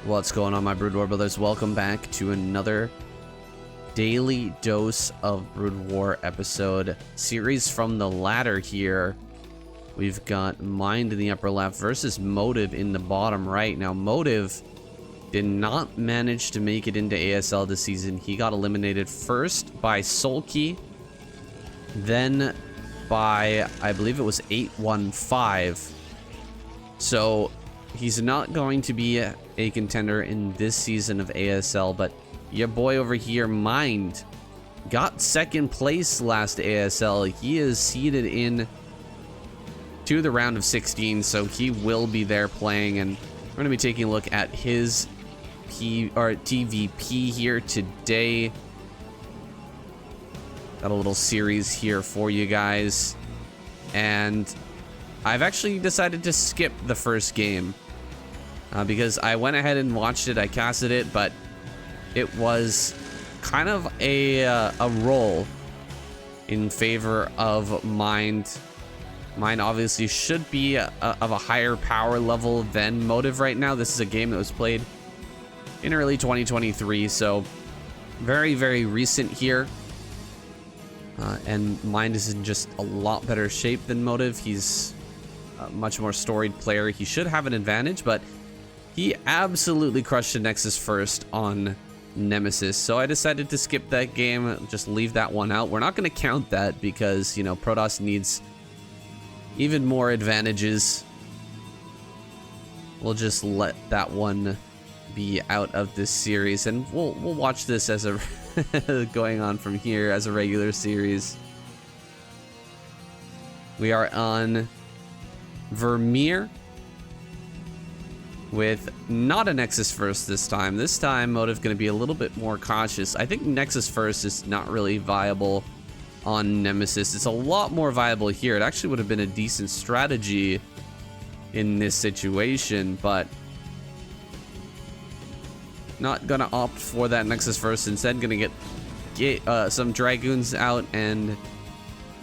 What's going on, my Broodwar brothers? Welcome back to another daily dose of Broodwar episode series from the ladder here. We've got Mind in the upper left versus Motive in the bottom right. Now, Motive did not manage to make it into ASL this season. He got eliminated first by Sulky, then by, I believe it was 815. So he's not going to be a contender in this season of ASL, but your boy over here, Mind, got second place last ASL. He is seeded in to the round of 16, so he will be there playing, and we're going to be taking a look at his TVP here today. Got a little series here for you guys, and I've actually decided to skip the first game because I went ahead and watched it. I casted it, but it was kind of a roll in favor of Mind. Mind obviously should be of a higher power level than Motive right now. This is a game that was played in early 2023, so very, very recent here. And Mind is in just a lot better shape than Motive. He's a much more storied player. He should have an advantage, but he absolutely crushed the Nexus first on Nemesis. So I decided to skip that game, just leave that one out. We're not going to count that because, you know, Protoss needs even more advantages. We'll just let that one be out of this series, and we'll watch this as a going on from here as a regular series. We are on Vermeer with not a Nexus first this time. This time, Motive going to be a little bit more cautious. I think Nexus first is not really viable on Nemesis. It's a lot more viable here. It actually would have been a decent strategy in this situation, but not gonna opt for that Nexus first. Instead, gonna get some Dragoons out, and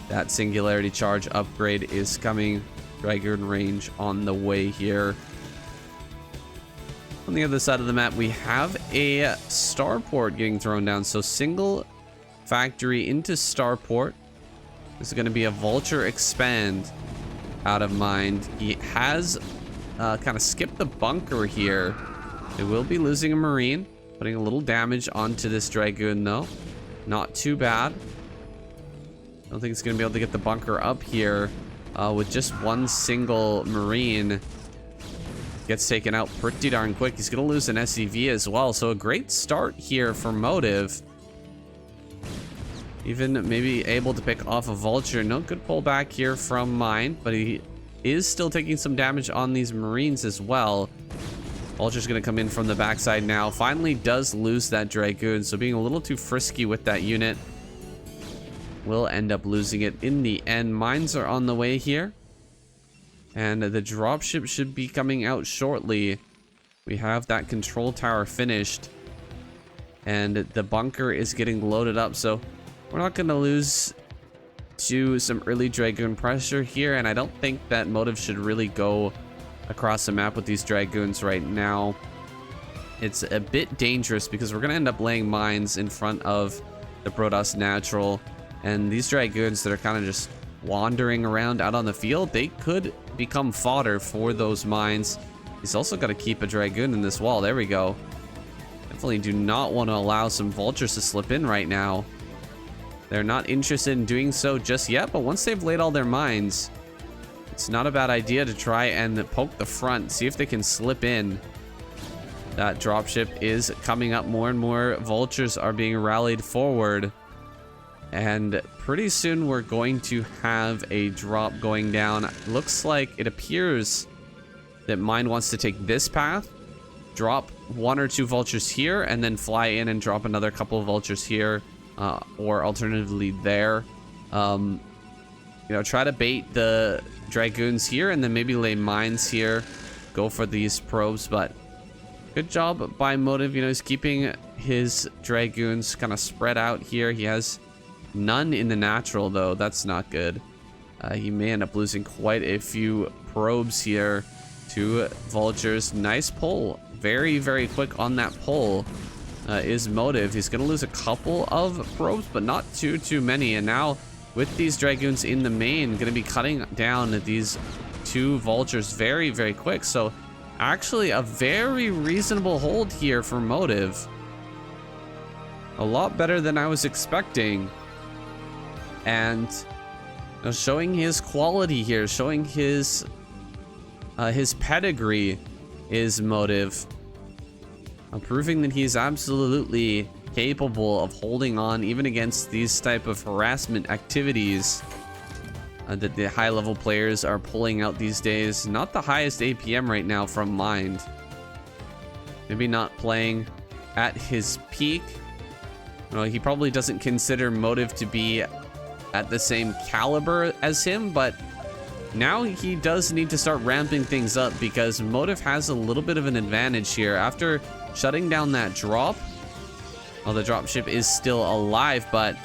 that Singularity Charge upgrade is coming. Dragoon range on the way here. On the other side of the map, we have a starport getting thrown down. So single factory into starport. This is going to be a Vulture expand out of Mind. He has kind of skipped the bunker here. They will be losing a Marine, putting a little damage onto this Dragoon though. Not too bad. I don't think it's going to be able to get the bunker up here with just one single Marine. Gets taken out pretty darn quick. He's going to lose an SCV as well. So a great start here for Motive. Even maybe able to pick off a Vulture. No good pullback here from Mind, but he is still taking some damage on these Marines as well. Vulture's going to come in from the backside now. Finally does lose that Dragoon, so being a little too frisky with that unit. Will end up losing it in the end. Mines are on the way here. And the dropship should be coming out shortly. We have that control tower finished. And the bunker is getting loaded up, so we're not going to lose to some early Dragoon pressure here. And I don't think that Motive should really go across the map with these Dragoons right now. It's a bit dangerous because we're going to end up laying mines in front of the Protoss natural. And these Dragoons that are kind of just wandering around out on the field, they could become fodder for those mines. He's also got to keep a Dragoon in this wall. There we go. Definitely do not want to allow some Vultures to slip in right now. They're not interested in doing so just yet, but once they've laid all their mines, it's not a bad idea to try and poke the front, see if they can slip in. That dropship is coming up. More and more Vultures are being rallied forward. And pretty soon we're going to have a drop going down. Looks like it appears that Mind wants to take this path, drop one or two Vultures here, and then fly in and drop another couple of Vultures here, or alternatively there. You know, try to bait the Dragoons here and then maybe lay mines here, go for these probes. But good job by Motive. You know, he's keeping his Dragoons kind of spread out here. He has none in the natural though. That's not good. He may end up losing quite a few probes here to Vultures. Nice pull very, very quick on that pull is Motive. He's going to lose a couple of probes, but not too many. And now with these Dragoons in the main, going to be cutting down these 2 Vultures very, very quick. So actually a very reasonable hold here for Motive. A lot better than I was expecting. And you know, showing his quality here, showing his pedigree is Motive. Proving that he's absolutely capable of holding on even against these type of harassment activities that the high level players are pulling out these days. Not the highest APM right now from Mind. Maybe not playing at his peak. Well, he probably doesn't consider Motive to be at the same caliber as him, but now he does need to start ramping things up because Motive has a little bit of an advantage here. After shutting down that drop, well, the dropship is still alive, but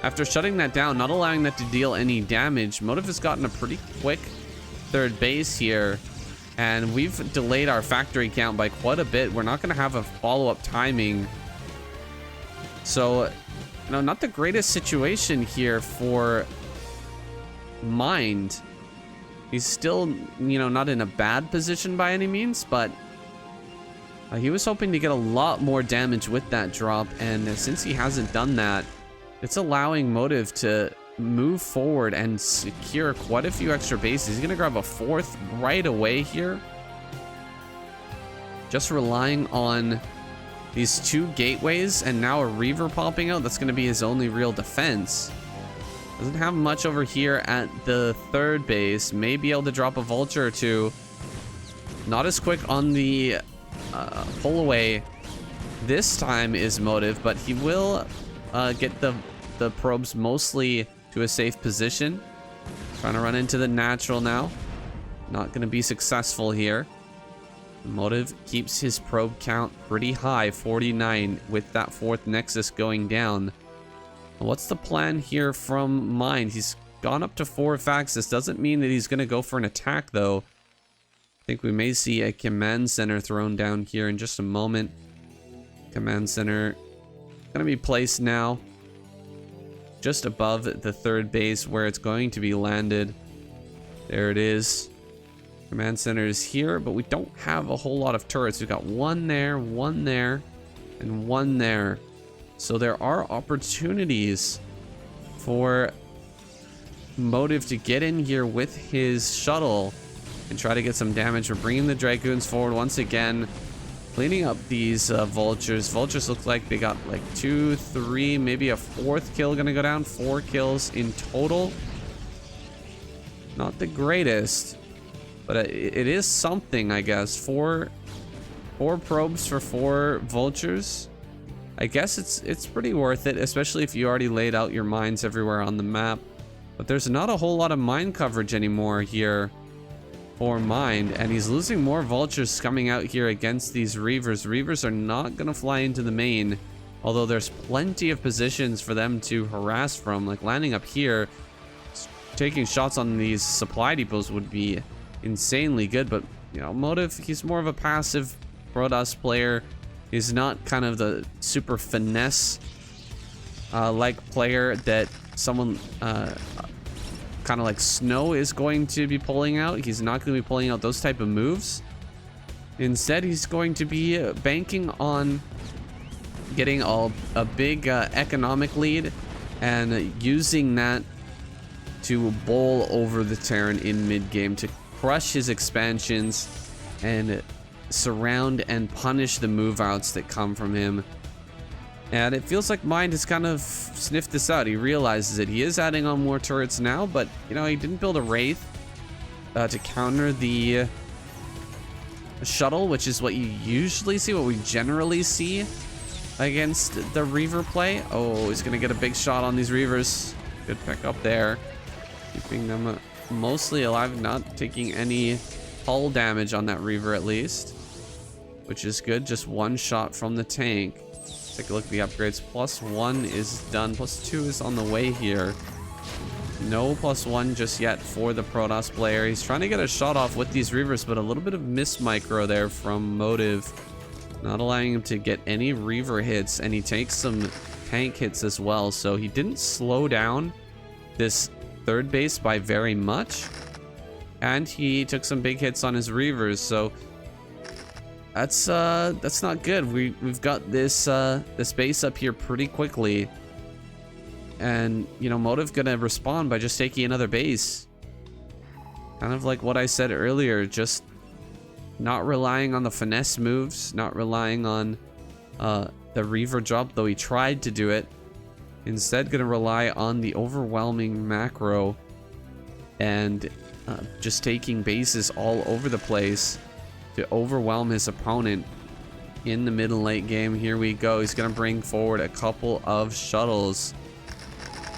after shutting that down, not allowing that to deal any damage, Motive has gotten a pretty quick 3rd base here, and we've delayed our factory count by quite a bit. We're not going to have a follow-up timing. So, you know, not the greatest situation here for Mind. He's still, you know, not in a bad position by any means, but he was hoping to get a lot more damage with that drop, and since he hasn't done that, it's allowing Motive to move forward and secure quite a few extra bases. He's going to grab a 4th right away here. Just relying on these 2 gateways and now a Reaver popping out. That's going to be his only real defense. Doesn't have much over here at the 3rd base. May be able to drop a Vulture or 2. Not as quick on the pull away this time is Motive, but he will get the probes mostly to a safe position. Trying to run into the natural now. Not going to be successful here. Motive keeps his probe count pretty high, 49, with that 4th Nexus going down. What's the plan here from Mind? He's gone up to 4 facts. This doesn't mean that he's going to go for an attack, though. I think we may see a command center thrown down here in just a moment. Command center going to be placed now just above the 3rd base where it's going to be landed. There it is. Command center is here, but we don't have a whole lot of turrets. We've got 1 there, 1 there, and 1 there. So there are opportunities for Motive to get in here with his shuttle and try to get some damage. We're bringing the Dragoons forward once again, cleaning up these Vultures. Vultures look like they got like 2, 3, maybe a 4th kill gonna go down. 4 kills in total. Not the greatest, but it is something, I guess. 4 probes for 4 Vultures. I guess it's pretty worth it, especially if you already laid out your mines everywhere on the map. But there's not a whole lot of mine coverage anymore here for Mind, and he's losing more Vultures coming out here against these Reavers. Reavers are not going to fly into the main, although there's plenty of positions for them to harass from, like landing up here. Taking shots on these supply depots would be insanely good, but you know, Motive, he's more of a passive Protoss player. He's not kind of the super finesse like player that someone kind of like Snow is going to be pulling out. He's not going to be pulling out those type of moves. Instead, he's going to be banking on getting a big economic lead and using that to bowl over the Terran in mid-game to crush his expansions and surround and punish the move outs that come from him. And it feels like Mind has kind of sniffed this out. He realizes that he is adding on more turrets now, but you know, he didn't build a Wraith to counter the shuttle, which is what you usually see, what we generally see against the Reaver play. Oh, he's gonna get a big shot on these Reavers. Good pick up there, keeping them mostly alive, not taking any hull damage on that Reaver at least, which is good. Just 1 shot from the tank. Take a look at the upgrades. +1 is done. +2 is on the way here. No +1 just yet for the Protoss player. He's trying to get a shot off with these Reavers, but a little bit of miss micro there from Motive, not allowing him to get any Reaver hits, and he takes some tank hits as well. So he didn't slow down this third base by very much, and he took some big hits on his Reavers. So that's not good. We've got this base up here pretty quickly. And, you know, Motive gonna respond by just taking another base. Kind of like what I said earlier, just not relying on the finesse moves, not relying on the Reaver drop, though he tried to do it. Instead, gonna rely on the overwhelming macro and just taking bases all over the place to overwhelm his opponent in the middle late game. Here we go. He's gonna bring forward a couple of shuttles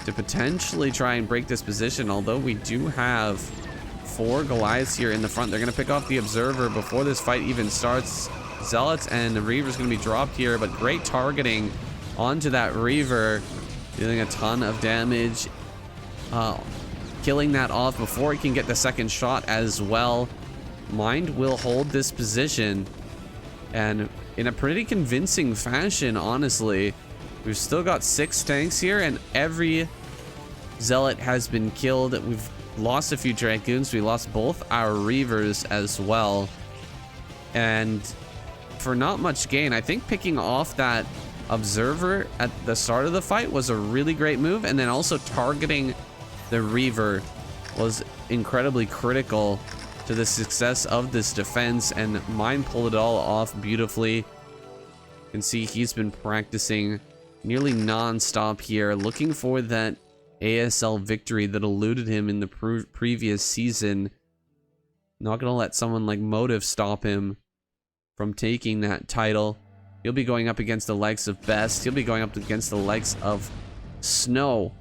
to potentially try and break this position, although we do have 4 Goliaths here in the front. They're going to pick off the Observer before this fight even starts. Zealots and the Reaver's going to be dropped here, but great targeting onto that Reaver, dealing a ton of damage, killing that off before he can get the second shot as well. Mind will hold this position, and in a pretty convincing fashion, honestly. We've still got 6 tanks here, and every Zealot has been killed. We've lost a few Dragoons. We lost both our Reavers as well. And for not much gain, I think picking off that Observer at the start of the fight was a really great move. And then also targeting the Reaver was incredibly critical to the success of this defense. And Mine pulled it all off beautifully. You can see he's been practicing nearly non-stop here, looking for that ASL victory that eluded him in the previous season. Not gonna let someone like Motive stop him from taking that title. He'll be going up against the likes of Best. He'll be going up against the likes of Snow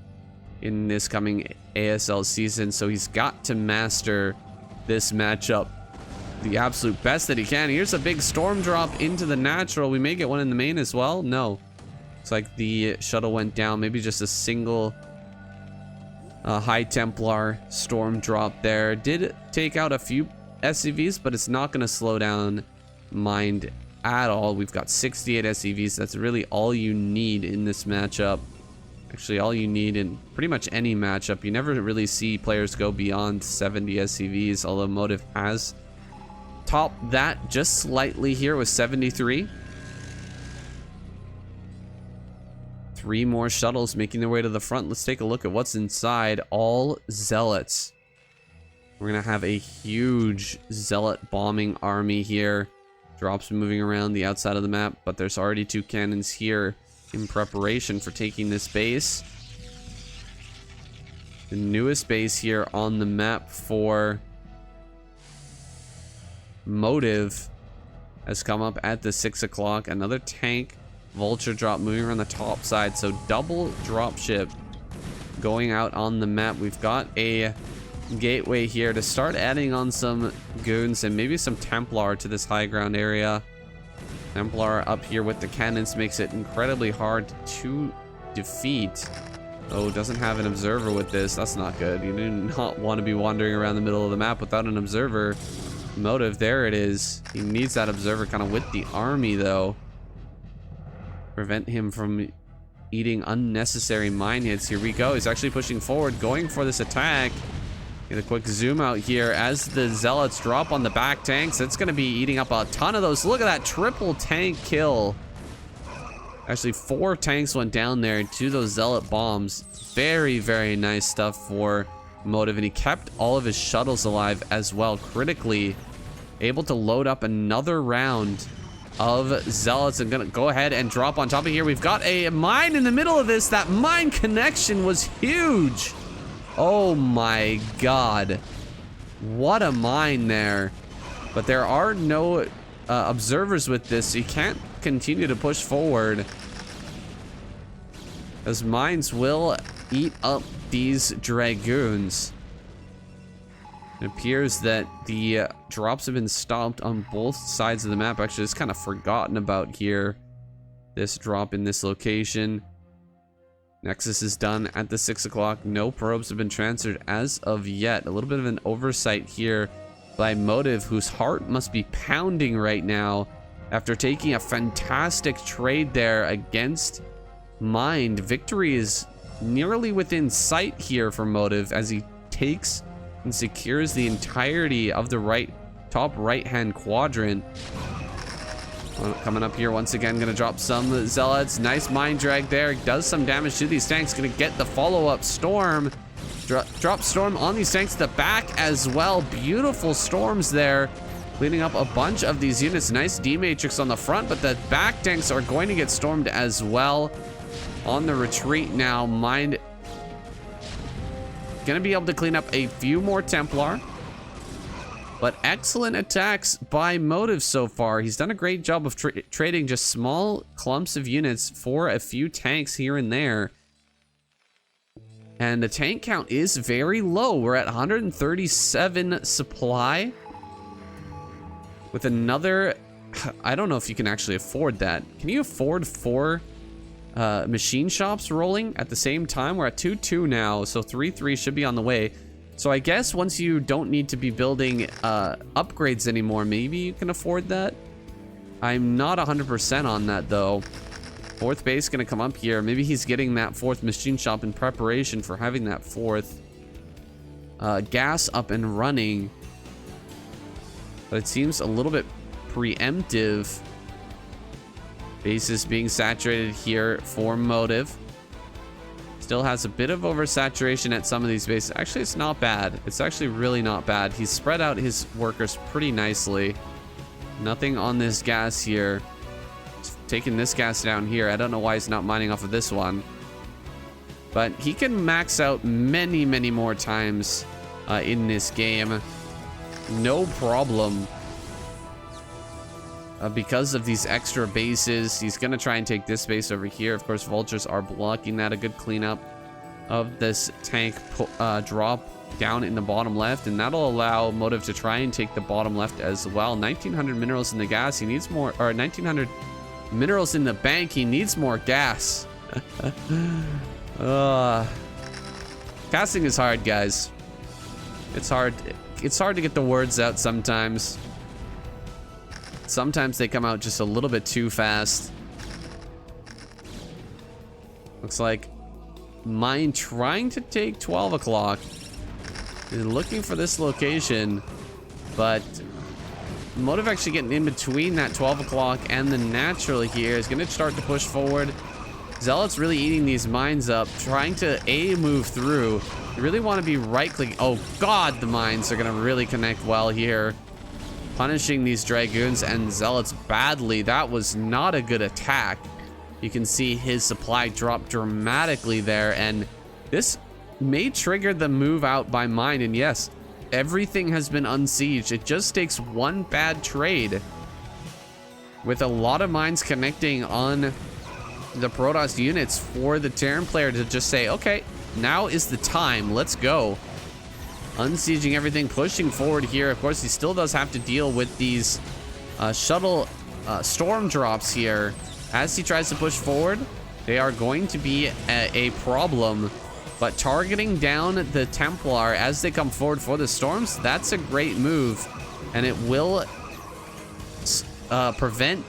in this coming ASL season, so he's got to master this matchup the absolute best that he can. Here's a big storm drop into the natural. We may get one in the main as well. No. Looks like the shuttle went down. Maybe just a single High Templar storm drop there. Did take out a few SCVs, but it's not going to slow down Mind at all. We've got 68 SCVs. That's really all you need in this matchup. Actually, all you need in pretty much any matchup. You never really see players go beyond 70 SCVs, although Motive has topped that just slightly here with 73. 3 more shuttles making their way to the front. Let's take a look at what's inside. All Zealots. We're gonna have a huge Zealot bombing army here. Drops moving around the outside of the map, but there's already 2 cannons here in preparation for taking this base. The newest base here on the map for Motive has come up at the 6 o'clock. Another tank vulture drop moving around the top side, so double drop ship going out on the map. We've got a gateway here to start adding on some goons and maybe some Templar to this high ground area. Templar up here with the cannons makes it incredibly hard to defeat. Oh, doesn't have an observer with this. That's not good. You do not want to be wandering around the middle of the map without an observer. Motive, there it is. He needs that observer kind of with the army though. Prevent him from eating unnecessary mine hits. Here we go. He's actually pushing forward, going for this attack. Get a quick zoom out here as the Zealots drop on the back tanks. It's going to be eating up a ton of those. Look at that triple tank kill. Actually, 4 tanks went down there to those Zealot bombs. Very, very nice stuff for Motive. And he kept all of his shuttles alive as well. Critically able to load up another round of Zealots and gonna go ahead and drop on top of here. We've got a mine in the middle of this. That mine connection was huge. Oh my god, what a mine there. But there are no observers with this, so you can't continue to push forward, as mines will eat up these Dragoons. It appears that the drops have been stopped on both sides of the map. Actually, it's kind of forgotten about here, this drop in this location. Nexus is done at the 6 o'clock. No probes have been transferred as of yet. A little bit of an oversight here by Motive, whose heart must be pounding right now after taking a fantastic trade there against Mind. Victory is nearly within sight here for Motive as he takes and secures the entirety of the top right-hand quadrant. Coming up here once again, gonna drop some zealots. Nice mind drag there. Does some damage to these tanks. Gonna get the follow-up storm. Drop storm on these tanks at the back as well. Beautiful storms there, cleaning up a bunch of these units. Nice D matrix on the front, but the back tanks are going to get stormed as well. On the retreat now, Mind gonna be able to clean up a few more Templar. But excellent attacks by Motive so far. He's done a great job of trading just small clumps of units for a few tanks here and there. And the tank count is very low. We're at 137 supply. With another... I don't know if you can actually afford that. Can you afford 4 machine shops rolling at the same time? We're at 2-2 now, so 3-3 should be on the way. So I guess once you don't need to be building upgrades anymore, maybe you can afford that. I'm not 100% on that though. 4th base gonna come up here. Maybe he's getting that 4th machine shop in preparation for having that 4th gas up and running. But it seems a little bit preemptive. Bases being saturated here for Motive. Still has a bit of oversaturation at some of these bases. Actually, it's not bad. It's actually really not bad. He's spread out his workers pretty nicely. Nothing on this gas here. Just taking this gas down here. I don't know why he's not mining off of this one. But he can max out many, many more times in this game. No problem. Because of these extra bases, he's gonna try and take this base over here. Of course, vultures are blocking that. A good cleanup of this tank drop down in the bottom left, and that'll allow Motive to try and take the bottom left as well. 1900 minerals in the gas. He needs more, or 1900 minerals in the bank. He needs more gas. Casting is hard, guys. It's hard. It's hard to get the words out sometimes. Sometimes they come out just a little bit too fast. Looks like Mind trying to take 12 o'clock. He's looking for this location, but Motive actually getting in between that 12 o'clock and the natural here is going to start to push forward. Zealot's really eating these mines up, trying to move through. You really want to be right-clicking. Oh God, the mines are going to really connect well here. Punishing these Dragoons and Zealots badly. That was not a good attack. You can see his supply drop dramatically there, and this may trigger the move out by Mind. And yes, everything has been unsieged. It just takes one bad trade with a lot of mines connecting on the Protoss units for the Terran player to just say, okay, now is the time, let's go. Unsieging everything, pushing forward here. Of course, he still does have to deal with these shuttle storm drops here. As he tries to push forward, they are going to be a problem. But targeting down the Templar as they come forward for the storms, that's a great move. And it will prevent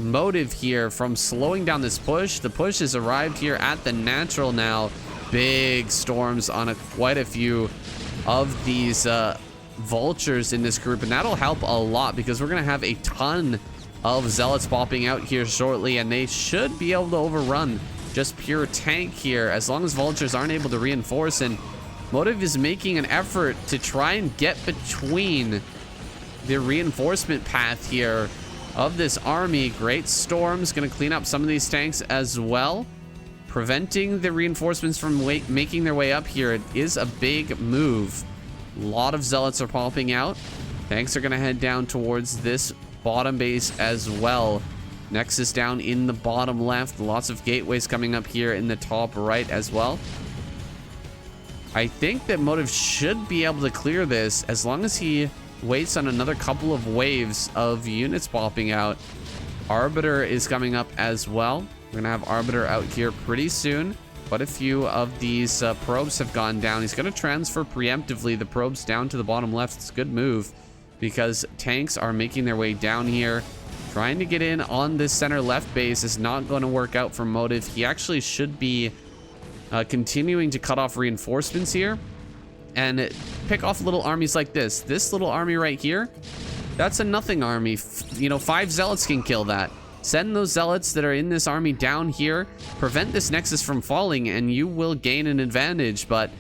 Motive here from slowing down this push. The push has arrived here at the natural now. Big storms on quite a few of these vultures in this group, and that'll help a lot because we're gonna have a ton of zealots popping out here shortly, and they should be able to overrun just pure tank here as long as vultures aren't able to reinforce. And Motive is making an effort to try and get between the reinforcement path here of this army. Great storms gonna clean up some of these tanks as well, preventing the reinforcements from making their way up here. It is a big move. A lot of zealots are popping out. Tanks are going to head down towards this bottom base as well. Nexus down in the bottom left. Lots of gateways coming up here in the top right as well. I think that Motive should be able to clear this as long as he waits on another couple of waves of units popping out. Arbiter is coming up as well. We're gonna have Arbiter out here pretty soon. But a few of these probes have gone down. He's gonna transfer preemptively the probes down to the bottom left. It's a good move because tanks are making their way down here. Trying to get in on this center left base is not going to work out for Motive. He actually should be continuing to cut off reinforcements here and pick off little armies like this. This little army right here, that's a nothing army. You know, 5 zealots can kill that. Send those zealots that are in this army down here, prevent this nexus from falling, and you will gain an advantage. But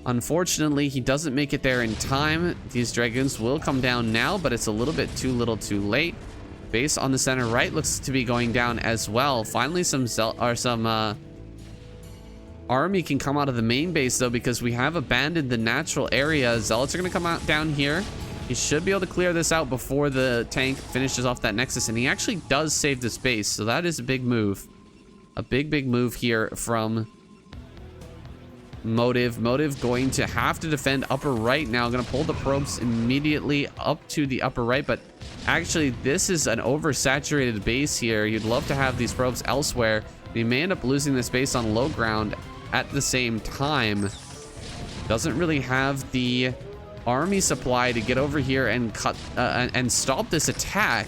unfortunately, he doesn't make it there in time. These dragoons will come down now, but it's a little bit too little too late. Base on the center right looks to be going down as well. Finally, some army can come out of the main base, though, because we have abandoned the natural area. Zealots are going to come out down here. He should be able to clear this out before the tank finishes off that nexus, and he actually does save the space, so that is a big move. A big move here from Motive. Motive going to have to defend upper right now. Going to pull the probes immediately up to the upper right, but actually this is an oversaturated base here. You'd love to have these probes elsewhere. He may end up losing this base on low ground at the same time. Doesn't really have the army supply to get over here and cut and stop this attack.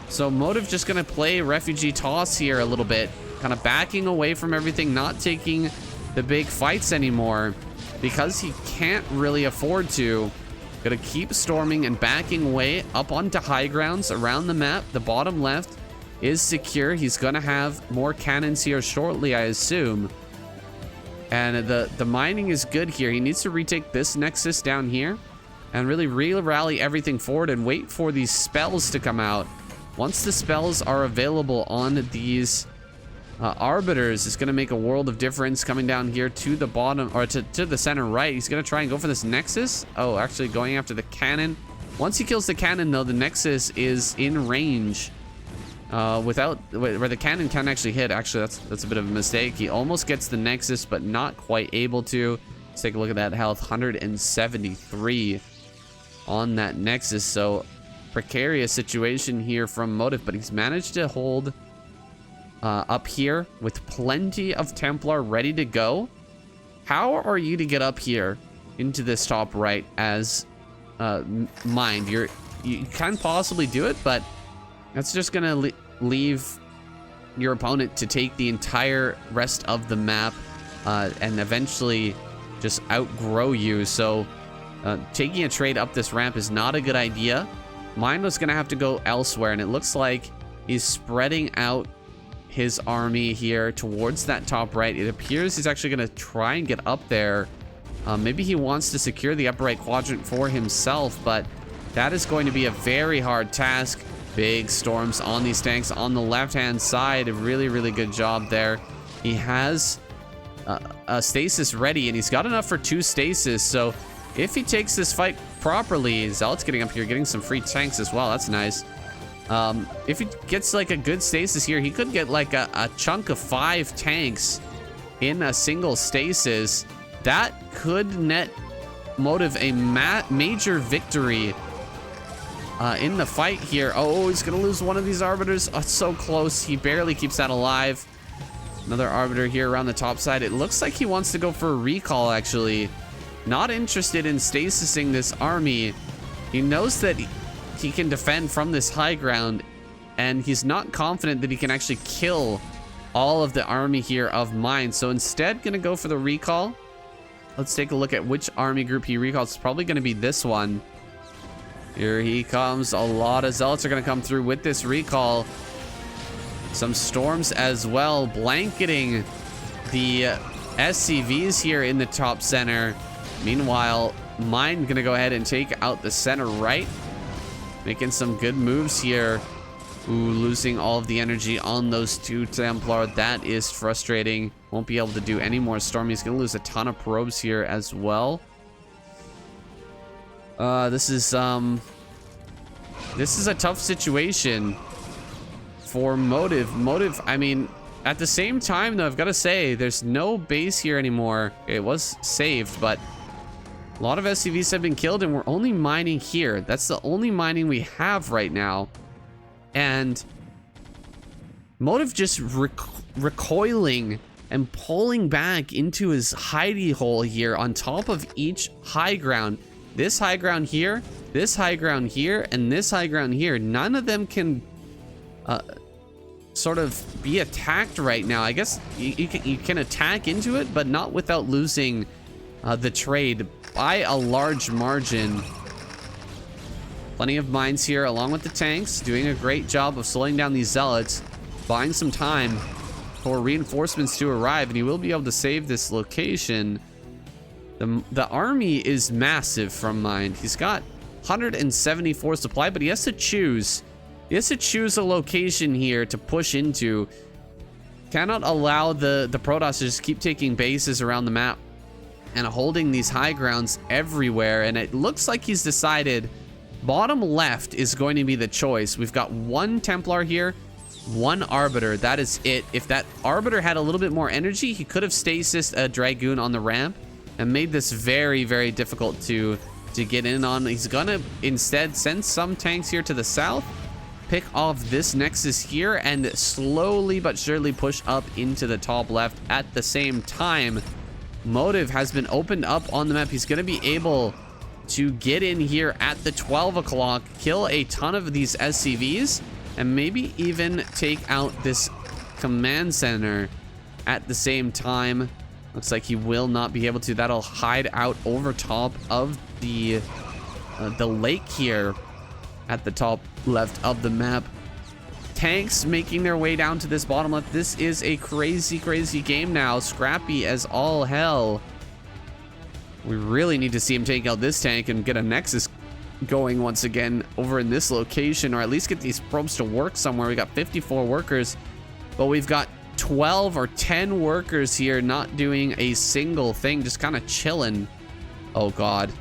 So Motive just gonna play refugee toss here a little bit, kind of backing away from everything, not taking the big fights anymore because he can't really afford to. Gonna keep storming and backing away up onto high grounds around the map. The bottom left is secure. He's gonna have more cannons here shortly, I assume. And the mining is good here. He needs to retake this nexus down here and really rally everything forward and wait for these spells to come out. Once the spells are available on these arbiters, it's going to make a world of difference. Coming down here to the bottom, or to the center right. He's going to try and go for this nexus. Oh, actually going after the cannon. Once he kills the cannon, though, the nexus is in range. Where the cannon can actually hit. Actually, that's a bit of a mistake. He almost gets the nexus, but not quite able to. Let's take a look at that health. 173 on that nexus. So precarious situation here from Motive, but he's managed to hold up here with plenty of Templar ready to go. How are you to get up here into this top right as mined? You can possibly do it, but that's just gonna leave your opponent to take the entire rest of the map and eventually just outgrow you. So taking a trade up this ramp is not a good idea. Mindless gonna have to go elsewhere, and it looks like he's spreading out his army here towards that top right. It appears he's actually gonna try and get up there. Maybe he wants to secure the upper right quadrant for himself, but that is going to be a very hard task. Big storms on these tanks on the left-hand side. A really good job there. He has a stasis ready, and he's got enough for 2 stasis. So if he takes this fight properly, Zealot's getting up here, getting some free tanks as well. That's nice. If he gets like a good stasis here, he could get like a chunk of 5 tanks in a single stasis. That could net Motive a major victory in the fight here. Oh, he's gonna lose one of these arbiters. Oh, it's so close. He barely keeps that alive. Another arbiter here around the top side. It looks like he wants to go for a recall, actually. Not interested in stasising this army. He knows that he can defend from this high ground, and he's not confident that he can actually kill all of the army here of mine. So instead, gonna go for the recall. Let's take a look at which army group he recalls. It's probably gonna be this one. Here he comes. A lot of zealots are going to come through with this recall. Some storms as well, blanketing the SCVs here in the top center. Meanwhile, mine going to go ahead and take out the center right. Making some good moves here. Ooh, losing all of the energy on those 2 Templar. That is frustrating. Won't be able to do any more storm. He's going to lose a ton of probes here as well. This is a tough situation for Motive. Motive, I mean, at the same time, though, I've got to say, there's no base here anymore. It was saved, but a lot of SCVs have been killed, and we're only mining here. That's the only mining we have right now. And Motive just recoiling and pulling back into his hidey hole here on top of each high ground. This high ground here, this high ground here, and this high ground here. None of them can sort of be attacked right now. I guess you can attack into it, but not without losing the trade by a large margin. Plenty of mines here along with the tanks, doing a great job of slowing down these zealots, buying some time for reinforcements to arrive, and he will be able to save this location. The army is massive from Mind. He's got 174 supply, but he has to choose. He has to choose a location here to push into. Cannot allow the Protoss to just keep taking bases around the map and holding these high grounds everywhere. And it looks like he's decided bottom left is going to be the choice. We've got one Templar here, one Arbiter. That is it. If that Arbiter had a little bit more energy, he could have stasised a Dragoon on the ramp and made this very, very difficult to get in on. He's gonna instead send some tanks here to the south, pick off this Nexus here, and slowly but surely push up into the top left. At the same time, Motive has been opened up on the map. He's gonna be able to get in here at the 12 o'clock, kill a ton of these SCVs, and maybe even take out this command center at the same time. Looks like he will not be able to. That'll hide out over top of the lake here at the top left of the map. Tanks making their way down to this bottom left. This is a crazy, crazy game now. Scrappy as all hell. We really need to see him take out this tank and get a Nexus going once again over in this location, or at least get these probes to work somewhere. We got 54 workers, but we've got 12 or 10 workers here not doing a single thing, just kind of chilling. Oh god.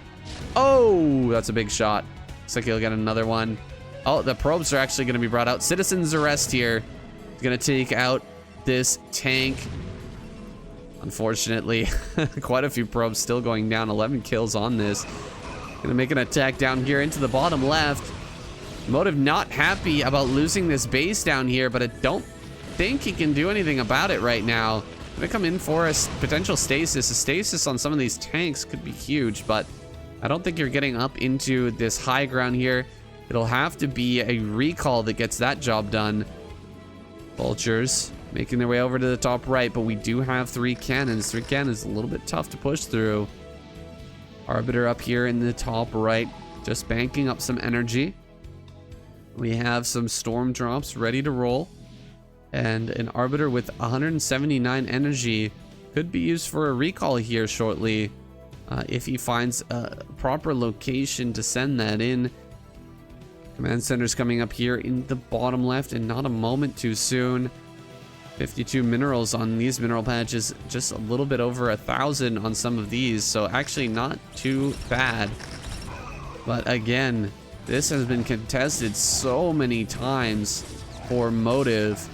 Oh, that's a big shot. Looks like he'll get another one. Oh, the probes are actually going to be brought out. Citizen's arrest here. He's going to take out this tank. Unfortunately, quite a few probes still going down. 11 kills on this. Gonna make an attack down here into the bottom left. Motive not happy about losing this base down here, but I don't think he can do anything about it right now. Gonna come in for a potential stasis. A stasis on some of these tanks could be huge, but I don't think you're getting up into this high ground here. It'll have to be a recall that gets that job done. Vultures making their way over to the top right, but we do have 3 cannons. 3 cannons is a little bit tough to push through. Arbiter up here in the top right, just banking up some energy. We have some storm drops ready to roll, and an Arbiter with 179 energy could be used for a recall here shortly if he finds a proper location to send that in. Command center's coming up here in the bottom left, and not a moment too soon. 52 minerals on these mineral patches, just a little bit over 1,000 on some of these, so actually not too bad. But again, this has been contested so many times for Motive,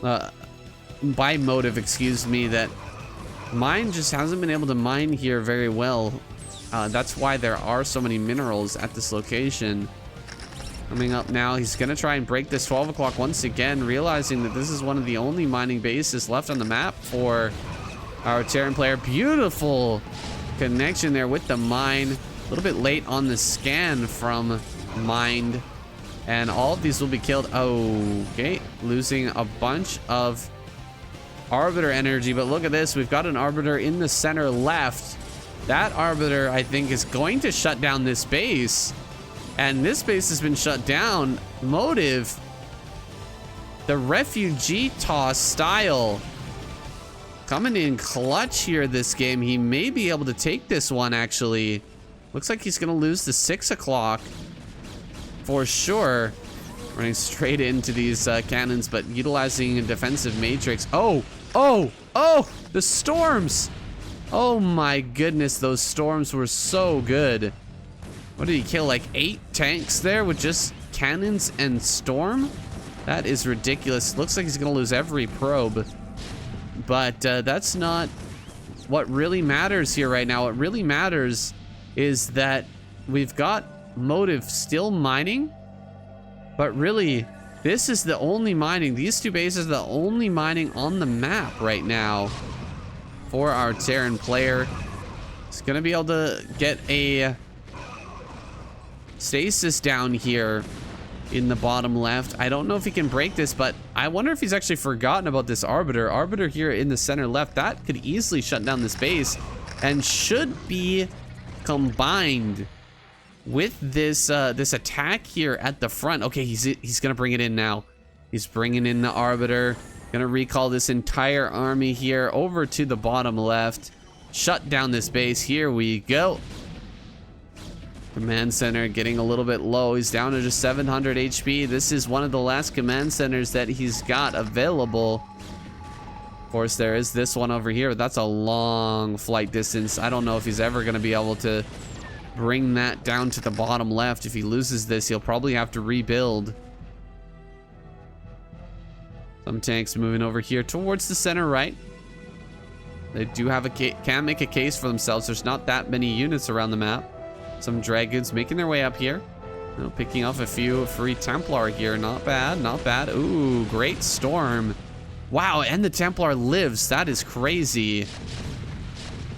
by Motive, excuse me, that Mine just hasn't been able to mine here very well. That's why there are so many minerals at this location. Coming up now, he's gonna try and break this 12 o'clock once again, realizing that this is one of the only mining bases left on the map for our Terran player. Beautiful connection there with the mine. A little bit late on the scan from Mind, and all of these will be killed. Okay, losing a bunch of Arbiter energy, but look at this. We've got an Arbiter in the center left. That Arbiter, I think, is going to shut down this base. And this base has been shut down. Motive, the refugee toss style, coming in clutch here this game. He may be able to take this one, actually. Looks like he's gonna lose the 6 o'clock for sure. Running straight into these cannons, but utilizing a defensive matrix. Oh, the storms. Oh my goodness, those storms were so good. What did he kill, like 8 tanks there with just cannons and storm? That is ridiculous. Looks like he's gonna lose every probe, but that's not what really matters here right now. What really matters is that we've got Motive still mining, but really This is the only mining. These two bases are the only mining on the map right now for our Terran player. He's gonna be able to get a stasis down here in the bottom left. I don't know if he can break this, but I wonder if he's actually forgotten about this Arbiter. Arbiter here in the center left, that could easily shut down this base and should be combined with this this attack here at the front. Okay, he's gonna bring it in now. He's bringing in the Arbiter. Gonna recall this entire army here over to the bottom left. Shut down this base. Here we go. Command center getting a little bit low. He's down to just 700 HP. This is one of the last command centers that he's got available. Of course, there is this one over here. That's a long flight distance. I don't know if he's ever going to be able to bring that down to the bottom left. If he loses this, he'll probably have to rebuild. Some tanks moving over here towards the center right. They do have can make a case for themselves. There's not that many units around the map. Some dragons making their way up here. You know, picking off a few free Templar here. Not bad, not bad. Ooh, great storm. Wow, and the Templar lives. That is crazy.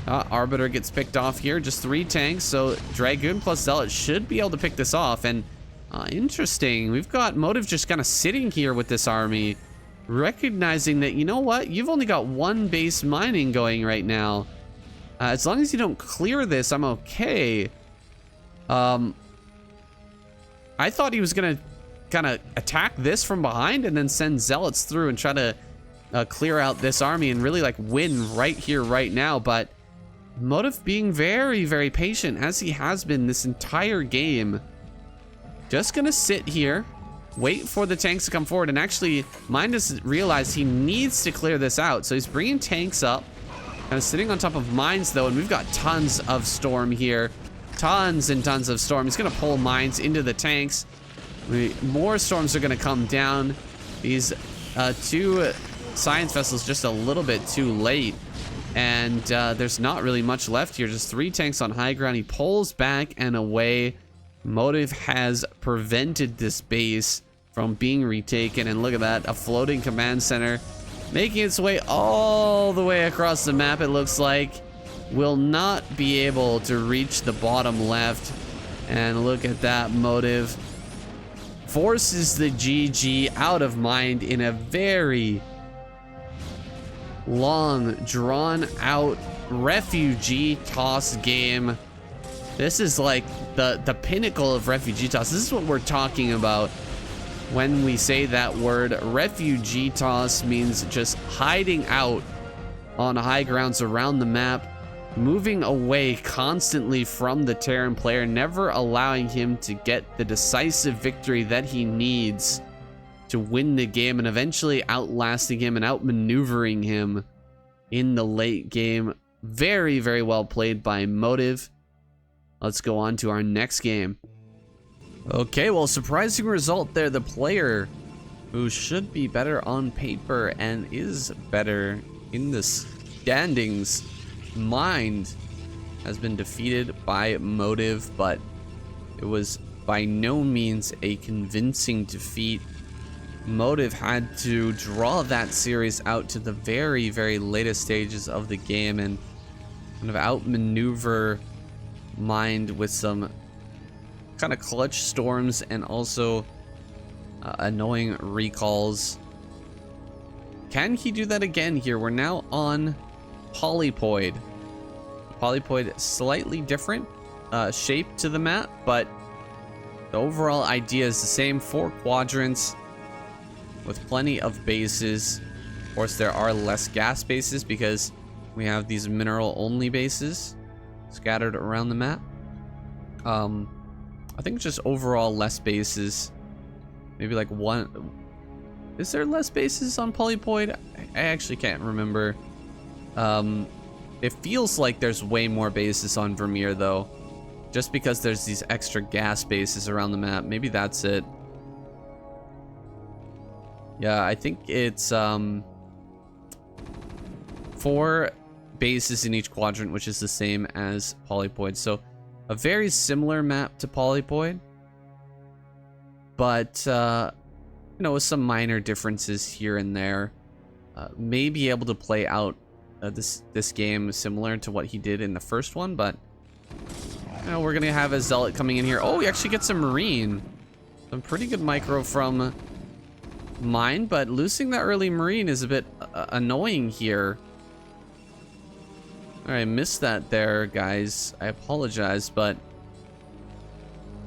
Arbiter gets picked off here. Just 3 tanks. So Dragoon plus Zealot should be able to pick this off. And interesting. We've got Motive just kind of sitting here with this army. Recognizing that, you know what? You've only got 1 base mining going right now. As long as you don't clear this, I'm okay. I thought he was gonna kind of attack this from behind and then send Zealots through and try to clear out this army and really like win right here, right now. But Motive being very, very patient, as he has been this entire game. Just gonna sit here, wait for the tanks to come forward, and actually Mindus realized he needs to clear this out, so he's bringing tanks up, kind of sitting on top of mines though, and we've got tons of storm here. Tons and tons of storm. He's gonna pull mines into the tanks. More storms are gonna come down. These 2 science vessels just a little bit too late, and there's not really much left here. Just 3 tanks on high ground. He pulls back and away. Motive has prevented this base from being retaken, and look at that, a floating command center making its way all the way across the map. It looks like will not be able to reach the bottom left. And look at that, Motive forces the GG out of mind in a very long, drawn out refugee toss game. This is like the pinnacle of refugee toss. This is what we're talking about when we say that word. Refugee toss means just hiding out on high grounds around the map, moving away constantly from the Terran player, never allowing him to get the decisive victory that he needs to win the game, and eventually outlasting him and outmaneuvering him in the late game. Very, very well played by Motive. Let's go on to our next game. Okay, well, surprising result there. The player who should be better on paper and is better in the standings, Mind, has been defeated by Motive, but it was by no means a convincing defeat. Motive had to draw that series out to the very, very latest stages of the game and kind of outmaneuver Mind with some kind of clutch storms and also annoying recalls. Can he do that again here? We're now on Polypoid. Polypoid, slightly different shape to the map, but the overall idea is the same. 4 quadrants with plenty of bases. Of course, there are less gas bases because we have these mineral only bases scattered around the map. I think just overall less bases. Maybe like 1. Is there less bases on Polypoid? I actually can't remember. It feels like there's way more bases on Vermeer though, just because there's these extra gas bases around the map. Maybe that's it. Yeah, I think it's 4 bases in each quadrant, which is the same as Polypoid. So a very similar map to Polypoid, but with some minor differences here and there. May be able to play out this game similar to what he did in the first one, but we're gonna have a Zealot coming in here. Oh, he actually gets a Marine. Some pretty good micro from Mine, but losing that early Marine is a bit annoying here. All right, missed that there, guys. I apologize, but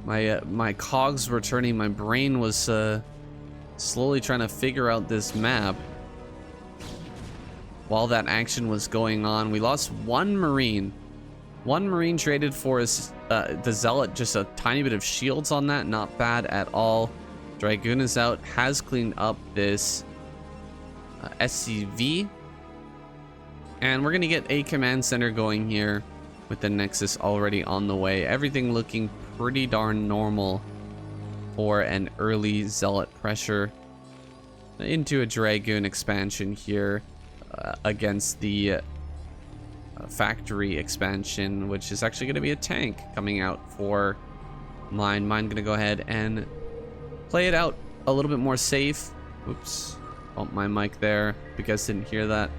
my cogs were turning. My brain was slowly trying to figure out this map. While that action was going on, we lost one Marine. One Marine traded for the Zealot, just a tiny bit of shields on that. Not bad at all. Dragoon is out, has cleaned up this SCV. And we're going to get a command center going here with the Nexus already on the way. Everything looking pretty darn normal for an early Zealot pressure into a Dragoon expansion here against the factory expansion, which is actually going to be a tank coming out for Mine. Mine going to go ahead and play it out a little bit more safe. Oops, bumped my mic there. You guys didn't hear that.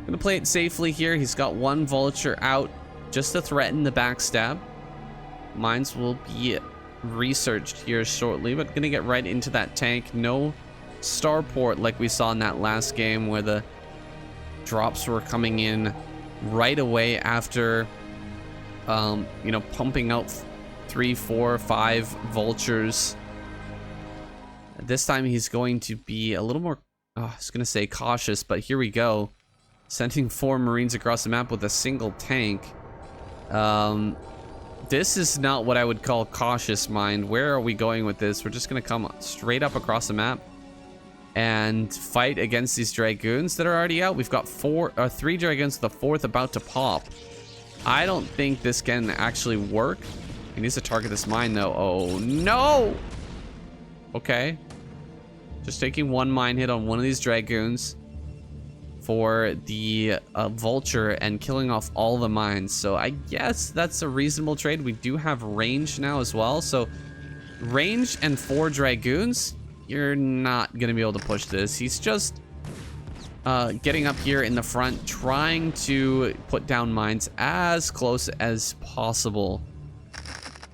Gonna play it safely here. He's got one Vulture out just to threaten the backstab. Mines will be researched here shortly, but gonna get right into that tank. No starport like we saw in that last game where the drops were coming in right away after pumping out 3, 4, 5 Vultures. This time he's going to be a little more, I was gonna say cautious, but here we go. Sending 4 Marines across the map with a single tank. This is not what I would call cautious, Mind. Where are we going with this? We're just gonna come straight up across the map and fight against these Dragoons that are already out. We've got 3 Dragoons, the 4th about to pop. I don't think this can actually work. He needs to target this mine though. Oh no! Okay. Just taking 1 mine hit on one of these Dragoons for the Vulture and killing off all the mines. So I guess that's a reasonable trade. We do have range now as well. So range and 4 Dragoons, you're not going to be able to push this. He's just getting up here in the front, trying to put down mines as close as possible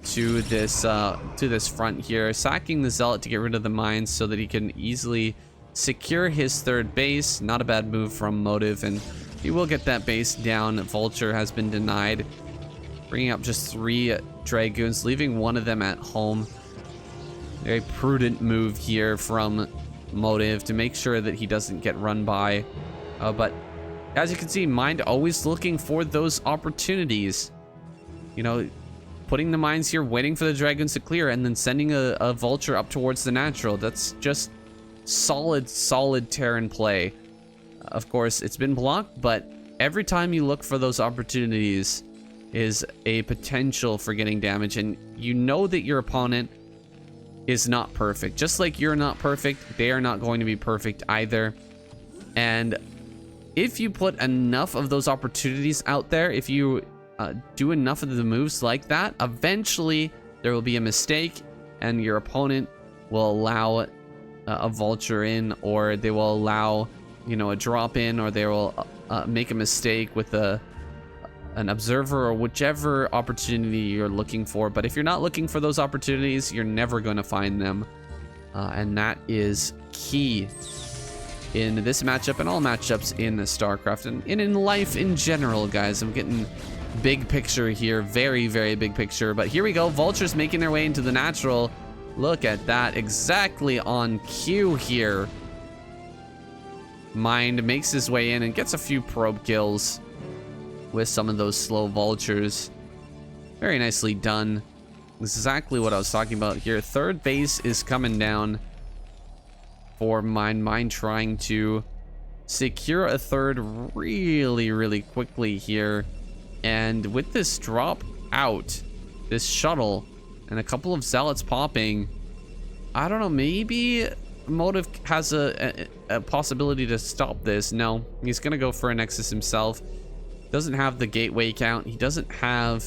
to this front here, sacking the Zealot to get rid of the mines so that he can easily secure his 3rd base. Not a bad move from Motive, and he will get that base down. Vulture has been denied, bringing up just 3 Dragoons, leaving 1 of them at home. Very prudent move here from Motive to make sure that he doesn't get run by. But as you can see, Mind always looking for those opportunities. Putting the mines here, waiting for the Dragoons to clear, and then sending a Vulture up towards the natural. That's just solid Terran play. Of course, it's been blocked, but every time you look for those opportunities is a potential for getting damage, and you know that your opponent is not perfect. Just like you're not perfect, they are not going to be perfect either. And if you put enough of those opportunities out there, if you do enough of the moves like that, eventually there will be a mistake and your opponent will allow a Vulture in, or they will allow a drop in, or they will make a mistake with an observer, or whichever opportunity you're looking for. But if you're not looking for those opportunities, you're never going to find them, and that is key in this matchup and all matchups in StarCraft and in life in general, guys. I'm getting big picture here, very big picture, but here we go. Vultures making their way into the natural. Look at that, exactly on cue here. Mind makes his way in and gets a few probe kills with some of those slow Vultures. Very nicely done. Exactly what I was talking about here. 3rd base is coming down for Mind. Mind trying to secure a 3rd really quickly here. And with this drop out, this shuttle, and a couple of Zealots popping, I don't know, maybe Motive has a possibility to stop this. No, he's gonna go for a Nexus himself. Doesn't have the gateway count. He doesn't have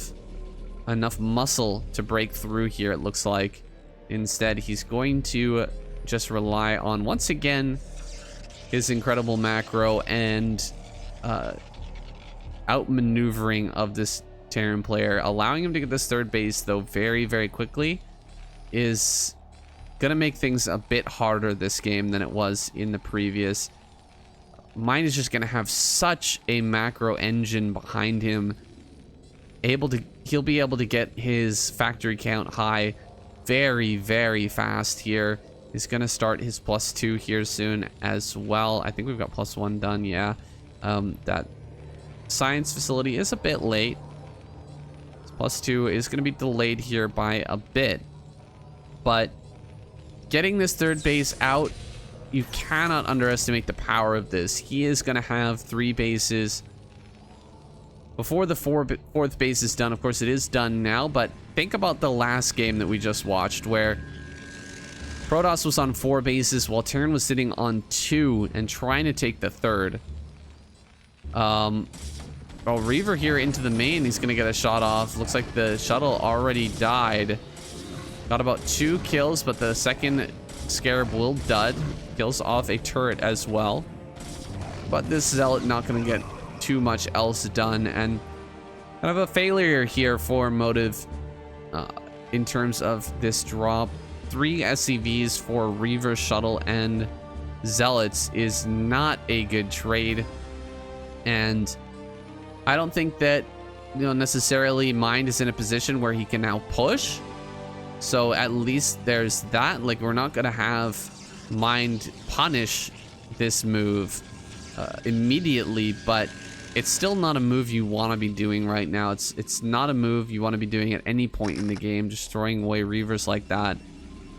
enough muscle to break through here, it looks like. Instead, he's going to just rely on, once again, his incredible macro and outmaneuvering of this Terran player. Allowing him to get this third base, though, very, very quickly is going to make things a bit harder this game than it was in the previous. Mind is just going to have such a macro engine behind him. He'll be able to get his factory count high very, very fast here. He's going to start his +2 here soon as well. I think we've got +1 done, yeah. That science facility is a bit late. +2 is going to be delayed here by a bit. But getting this third base out, you cannot underestimate the power of this. He is going to have 3 bases before the fourth base is done. Of course, it is done now, but think about the last game that we just watched where Protoss was on 4 bases while Terran was sitting on 2 and trying to take the third. Oh, Reaver here into the main. He's going to get a shot off. Looks like the shuttle already died. Got about 2 kills, but the second Scarab will dud. Kills off a turret as well. But this Zealot not going to get too much else done. And kind of a failure here for Motive in terms of this drop. 3 SCVs for Reaver, Shuttle, and Zealots is not a good trade. And I don't think that, necessarily Mind is in a position where he can now push. So at least there's that. Like, we're not going to have Mind punish this move immediately, but it's still not a move you want to be doing right now. It's not a move you want to be doing at any point in the game, just throwing away Reavers like that.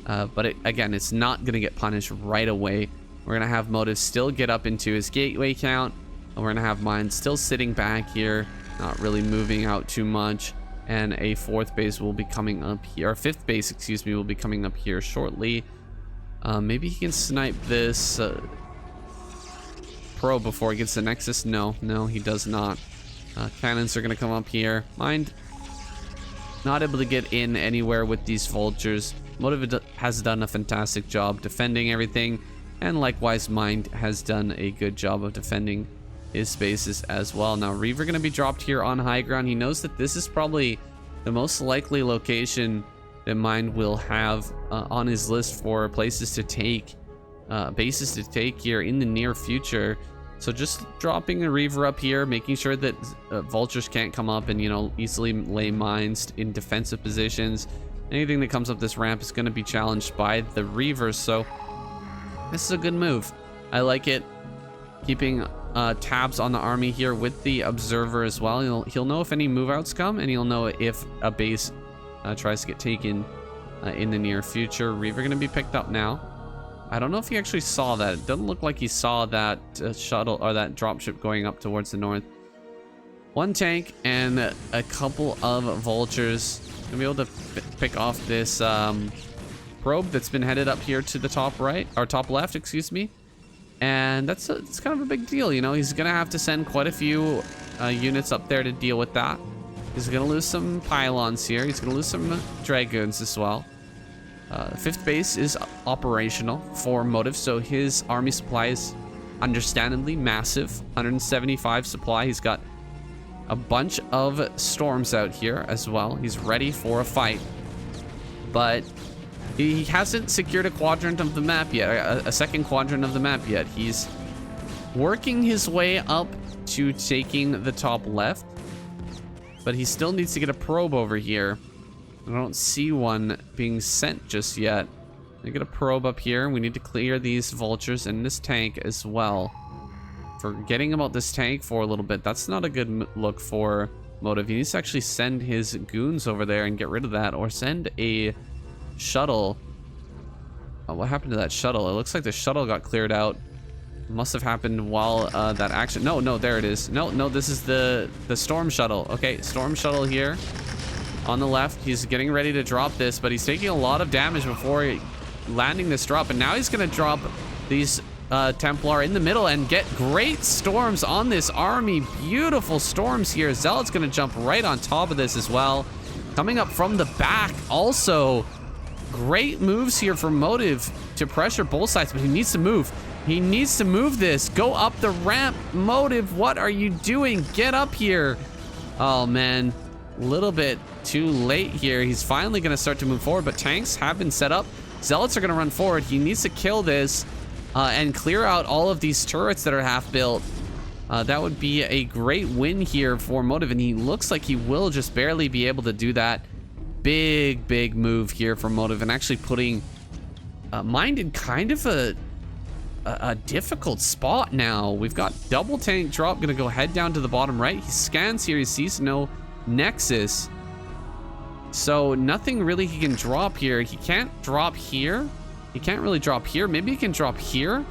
But again, it's not going to get punished right away. We're going to have Motive still get up into his gateway count. And we're going to have Mind still sitting back here, not really moving out too much. And a 4th base will be coming up here. Or 5th base, excuse me, will be coming up here shortly. Maybe he can snipe this probe before he gets the Nexus. No, he does not. Cannons are going to come up here. Mind not able to get in anywhere with these vultures. Motive has done a fantastic job defending everything. And likewise, Mind has done a good job of defending his bases as well. Now, Reaver going to be dropped here on high ground. He knows that this is probably the most likely location that Mind will have on his list for places to take, bases to take here in the near future. So just dropping a Reaver up here, making sure that vultures can't come up and, easily lay mines in defensive positions. Anything that comes up this ramp is going to be challenged by the Reavers. So this is a good move. I like it. Keeping tabs on the army here with the observer as well. He'll know if any move outs come, and he'll know if a base tries to get taken in the near future. Reaver going to be picked up now. I don't know if he actually saw that. It doesn't look like he saw that shuttle or that dropship going up towards the north. 1 tank and a couple of vultures. Gonna be able to pick off this probe that's been headed up here to the top right, or top left, excuse me. And it's kind of a big deal, He's gonna have to send quite a few units up there to deal with that. He's gonna lose some pylons here. He's gonna lose some dragoons as well. 5th base is operational for Motive, so his army supply is understandably massive. 175 supply. He's got a bunch of storms out here as well. He's ready for a fight, but he hasn't secured a quadrant of the map yet, a second quadrant of the map yet. He's working his way up to taking the top left, but he still needs to get a probe over here. I don't see one being sent just yet. I get a probe up here. We need to clear these vultures and this tank as well. Forgetting about this tank for a little bit. That's not a good look for Motive. He needs to actually send his goons over there and get rid of that, or send a shuttle. What happened to that shuttle? It looks like the shuttle got cleared out. Must have happened while that action. No, there it is. No, this is the storm shuttle. Okay, storm shuttle here on the left. He's getting ready to drop this, but he's taking a lot of damage before landing this drop, and now he's gonna drop these Templar in the middle and get great storms on this army. Beautiful storms here. Zealot's gonna jump right on top of this as well. Coming up from the back also. Great moves here from Motive to pressure both sides, but he needs to move. He needs to move this. Go up the ramp. Motive, what are you doing? Get up here. Oh, man. A little bit too late here. He's finally going to start to move forward, but tanks have been set up. Zealots are going to run forward. He needs to kill this and clear out all of these turrets that are half built. That would be a great win here for Motive, and he looks like he will just barely be able to do that. Big move here for Motive, and actually putting Mind in kind of a difficult spot now. We've got double tank drop, gonna go head down to the bottom right. He scans here, he sees no Nexus. So nothing really he can drop here. He can't drop here. He can't really drop here. Maybe he can drop here.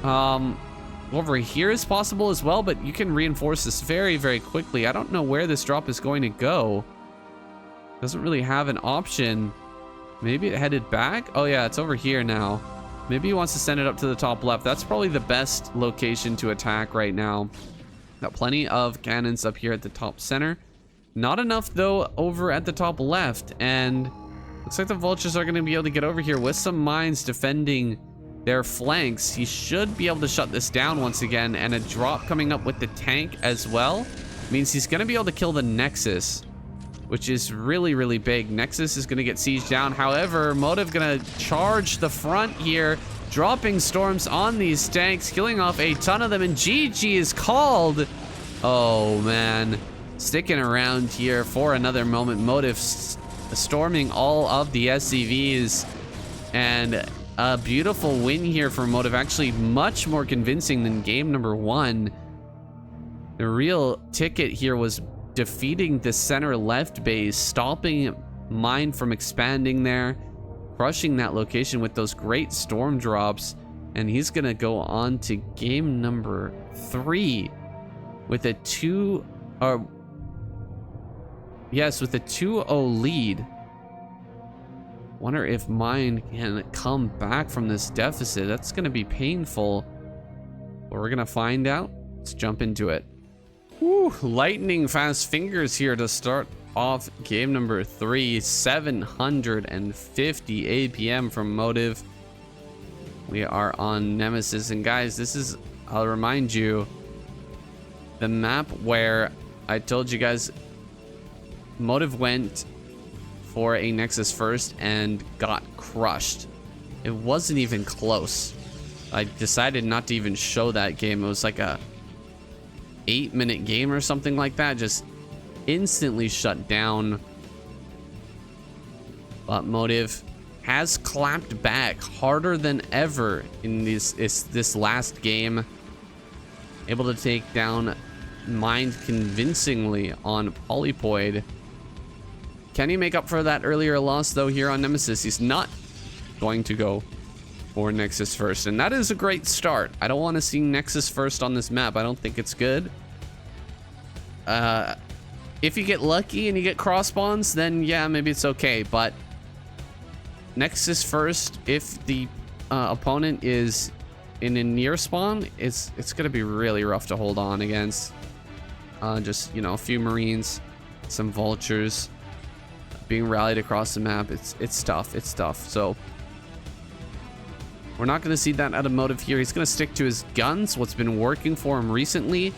Over here is possible as well, but you can reinforce this very quickly. I don't know where this drop is going to go. Doesn't really have an option. Maybe it headed back. Oh yeah, it's over here now. Maybe he wants to send it up to the top left. That's probably the best location to attack right now. Got plenty of cannons up here at the top center. Not enough though over at the top left, and looks like the vultures are going to be able to get over here with some mines defending their flanks. He should be able to shut this down once again, and a drop coming up with the tank as well means he's going to be able to kill the Nexus, which is really big. Nexus is going to get sieged down. However, Motive going to charge the front here, dropping storms on these tanks, killing off a ton of them, and GG is called. Oh man, sticking around here for another moment. Motive storming all of the SCVs, and a beautiful win here for Motive. Actually much more convincing than game number 1. The real ticket here was defeating the center left base, stopping mine from expanding there, crushing that location with those great storm drops, and he's gonna go on to game number 3 with a 2-0 lead. Wonder if mine can come back from this deficit. That's gonna be painful, but we're gonna find out. Let's jump into it. Woo, lightning fast fingers here to start off game number 3. 750 APM from Motive. We are on Nemesis, and guys, this is, I'll remind you, the map where I told you guys Motive went for a Nexus first and got crushed. It wasn't even close. I decided not to even show that game. It was like a 8-minute game or something like that, just instantly shut down. But Motive has clapped back harder than ever in this last game, able to take down Mind convincingly on Polypoid. Can he make up for that earlier loss though here on Nemesis? He's not going to go for Nexus first, and that is a great start. I don't want to see Nexus first on this map. I don't think it's good. If you get lucky and you get cross spawns, then yeah, maybe it's okay, but Nexus first, if the opponent is in a near spawn, it's gonna be really rough to hold on against. Just, you know, a few Marines, some vultures being rallied across the map. It's tough. So we're not going to see that out of Motive here. He's going to stick to his guns. What's been working for him recently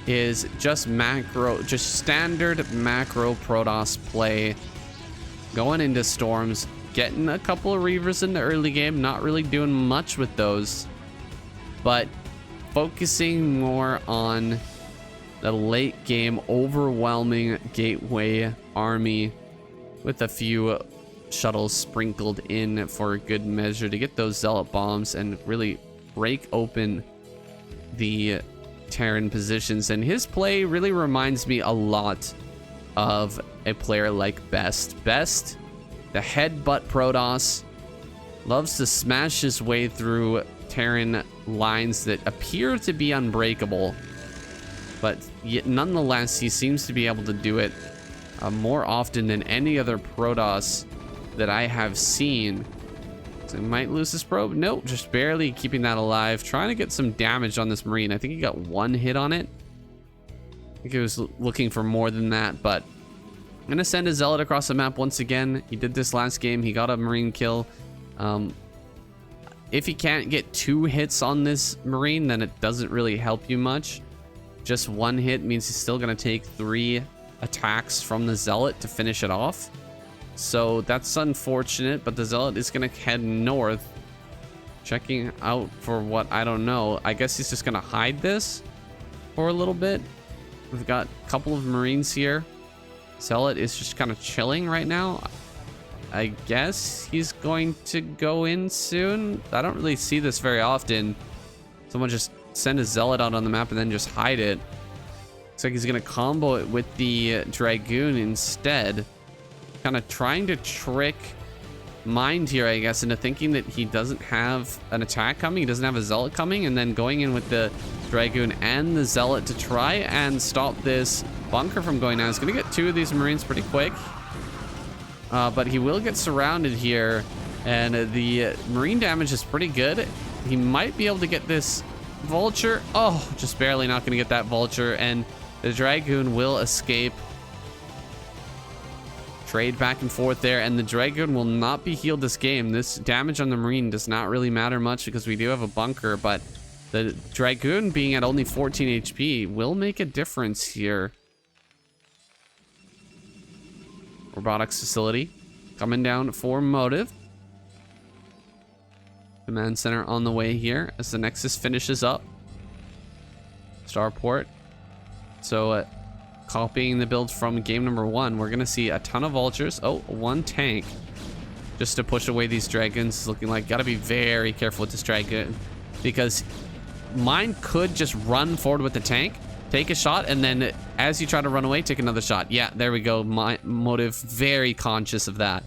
is just standard macro Protoss play, going into storms, getting a couple of Reavers in the early game, not really doing much with those, but focusing more on the late game overwhelming gateway army with a few shuttles sprinkled in for good measure to get those zealot bombs and really break open the Terran positions. And his play really reminds me a lot of a player like Best. Best, the headbutt Protoss, loves to smash his way through Terran lines that appear to be unbreakable, but yet nonetheless he seems to be able to do it more often than any other Protoss that I have seen. So he might lose his probe. Nope, just barely keeping that alive. Trying to get some damage on this Marine. I think he got 1 hit on it. I think he was looking for more than that, but I'm gonna send a Zealot across the map once again. He did this last game. He got a Marine kill. If he can't get 2 hits on this Marine, then it doesn't really help you much. Just 1 hit means he's still gonna take 3 attacks from the Zealot to finish it off. So that's unfortunate, but the Zealot is gonna head north, checking out for what, I don't know. I guess he's just gonna hide this for a little bit. We've got a couple of Marines here. Zealot is just kind of chilling right now. I guess he's going to go in soon. I don't really see this very often. Someone just send a Zealot out on the map and then just hide it. Looks like he's gonna combo it with the Dragoon instead. Kind of trying to trick Mind here, I guess, into thinking that he doesn't have an attack coming. He doesn't have a Zealot coming, and then going in with the Dragoon and the Zealot to try and stop this bunker from going down. He's gonna get 2 of these Marines pretty quick. But he will get surrounded here, and the Marine damage is pretty good. He might be able to get this Vulture. Oh, just barely not gonna get that Vulture, and the Dragoon will escape. Trade back and forth there, and the Dragoon will not be healed this game. This damage on the Marine does not really matter much because we do have a bunker, but the Dragoon being at only 14 HP will make a difference here. Robotics facility coming down for Motive. Command center on the way here as the Nexus finishes up. Starport. So copying the build from game number 1, we're gonna see a ton of Vultures. Oh, 1 tank just to push away these Dragons. Looking like, gotta be very careful with this Dragon, because mine could just run forward with the tank, take a shot, and then as you try to run away, take another shot. Yeah, there we go. My Motive very conscious of that.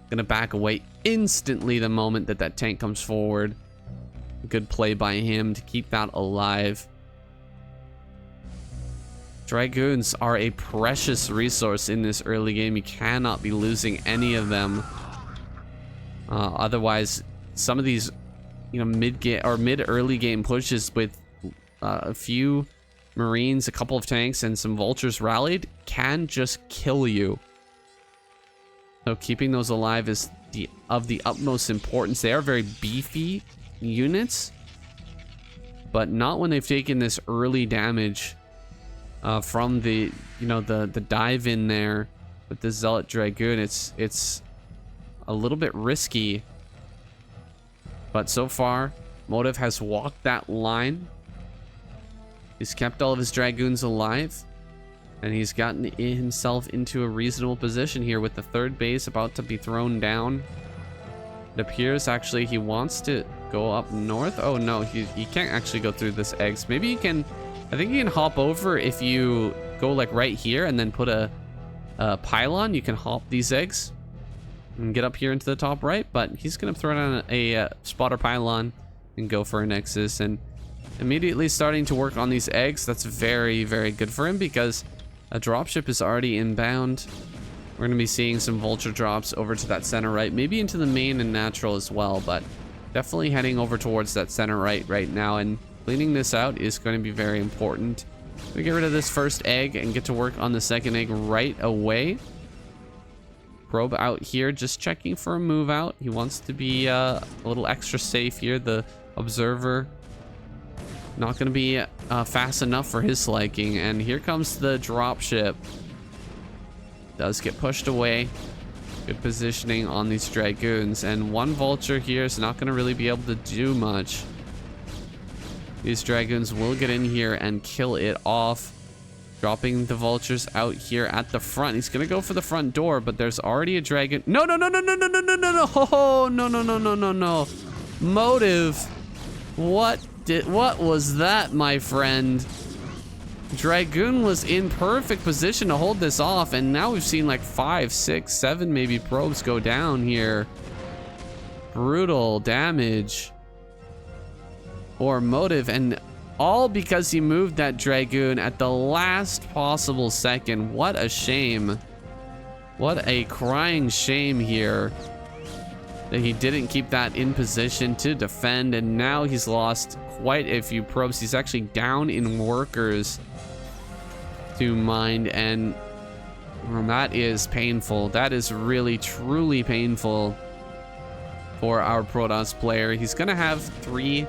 Gonna back away instantly the moment that that tank comes forward. Good play by him to keep that alive. Dragoons are a precious resource in this early game. You cannot be losing any of them. Otherwise, some of these, you know, mid-early game pushes with a few Marines, a couple of tanks, and some Vultures rallied can just kill you. So keeping those alive is of the utmost importance. They are very beefy units, but not when they've taken this early damage from the, you know, the dive in there with the Zealot Dragoon. It's a little bit risky, but so far Motive has walked that line. He's kept all of his Dragoons alive, and he's gotten himself into a reasonable position here with the 3rd base about to be thrown down. It appears actually he wants to go up north. Oh no, he can't actually go through this eggs. Maybe he can. I think you can hop over if you go like right here and then put a pylon. You can hop these eggs and get up here into the top right, but he's gonna throw down a spotter pylon and go for a Nexus, and immediately starting to work on these eggs. That's very, very good for him because a dropship is already inbound. We're gonna be seeing some Vulture drops over to that center right, maybe into the main and natural as well, but definitely heading over towards that center right now, and cleaning this out is going to be very important. We get rid of this first egg and get to work on the second egg right away. Probe out here, just checking for a move out. He wants to be a little extra safe here. The observer not going to be fast enough for his liking, and here comes the dropship. Does get pushed away. Good positioning on these Dragoons, and 1 Vulture here is not going to really be able to do much. These Dragoons will get in here and kill it off. Dropping the Vultures out here at the front. He's gonna go for the front door, but there's already a Dragon. No, no, no, no, no, no, no, no, no, no. Oh, no, no, no, no, no, no. Motive. What was that, my friend? Dragoon was in perfect position to hold this off, and now we've seen like 5, 6, 7 maybe probes go down here. Brutal damage. Or Motive, and all because he moved that Dragoon at the last possible second. What a shame. What a crying shame here that he didn't keep that in position to defend, and now he's lost quite a few probes. He's actually down in workers to mind, and And that is painful. That is really, truly painful for our Protoss player. He's going to have three,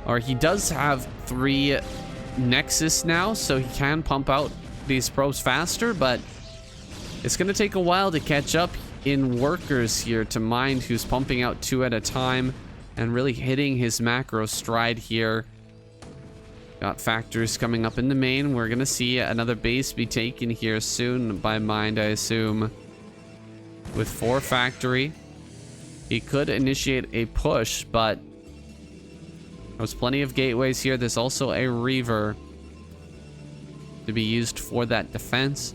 or he does have 3 Nexus now, so he can pump out these probes faster, but it's going to take a while to catch up in workers here to Mind, who's pumping out 2 at a time and really hitting his macro stride here. Got factors coming up in the main. We're going to see another base be taken here soon by Mind, I assume. With 4 factory, he could initiate a push, but there's plenty of gateways here. There's also a Reaver to be used for that defense.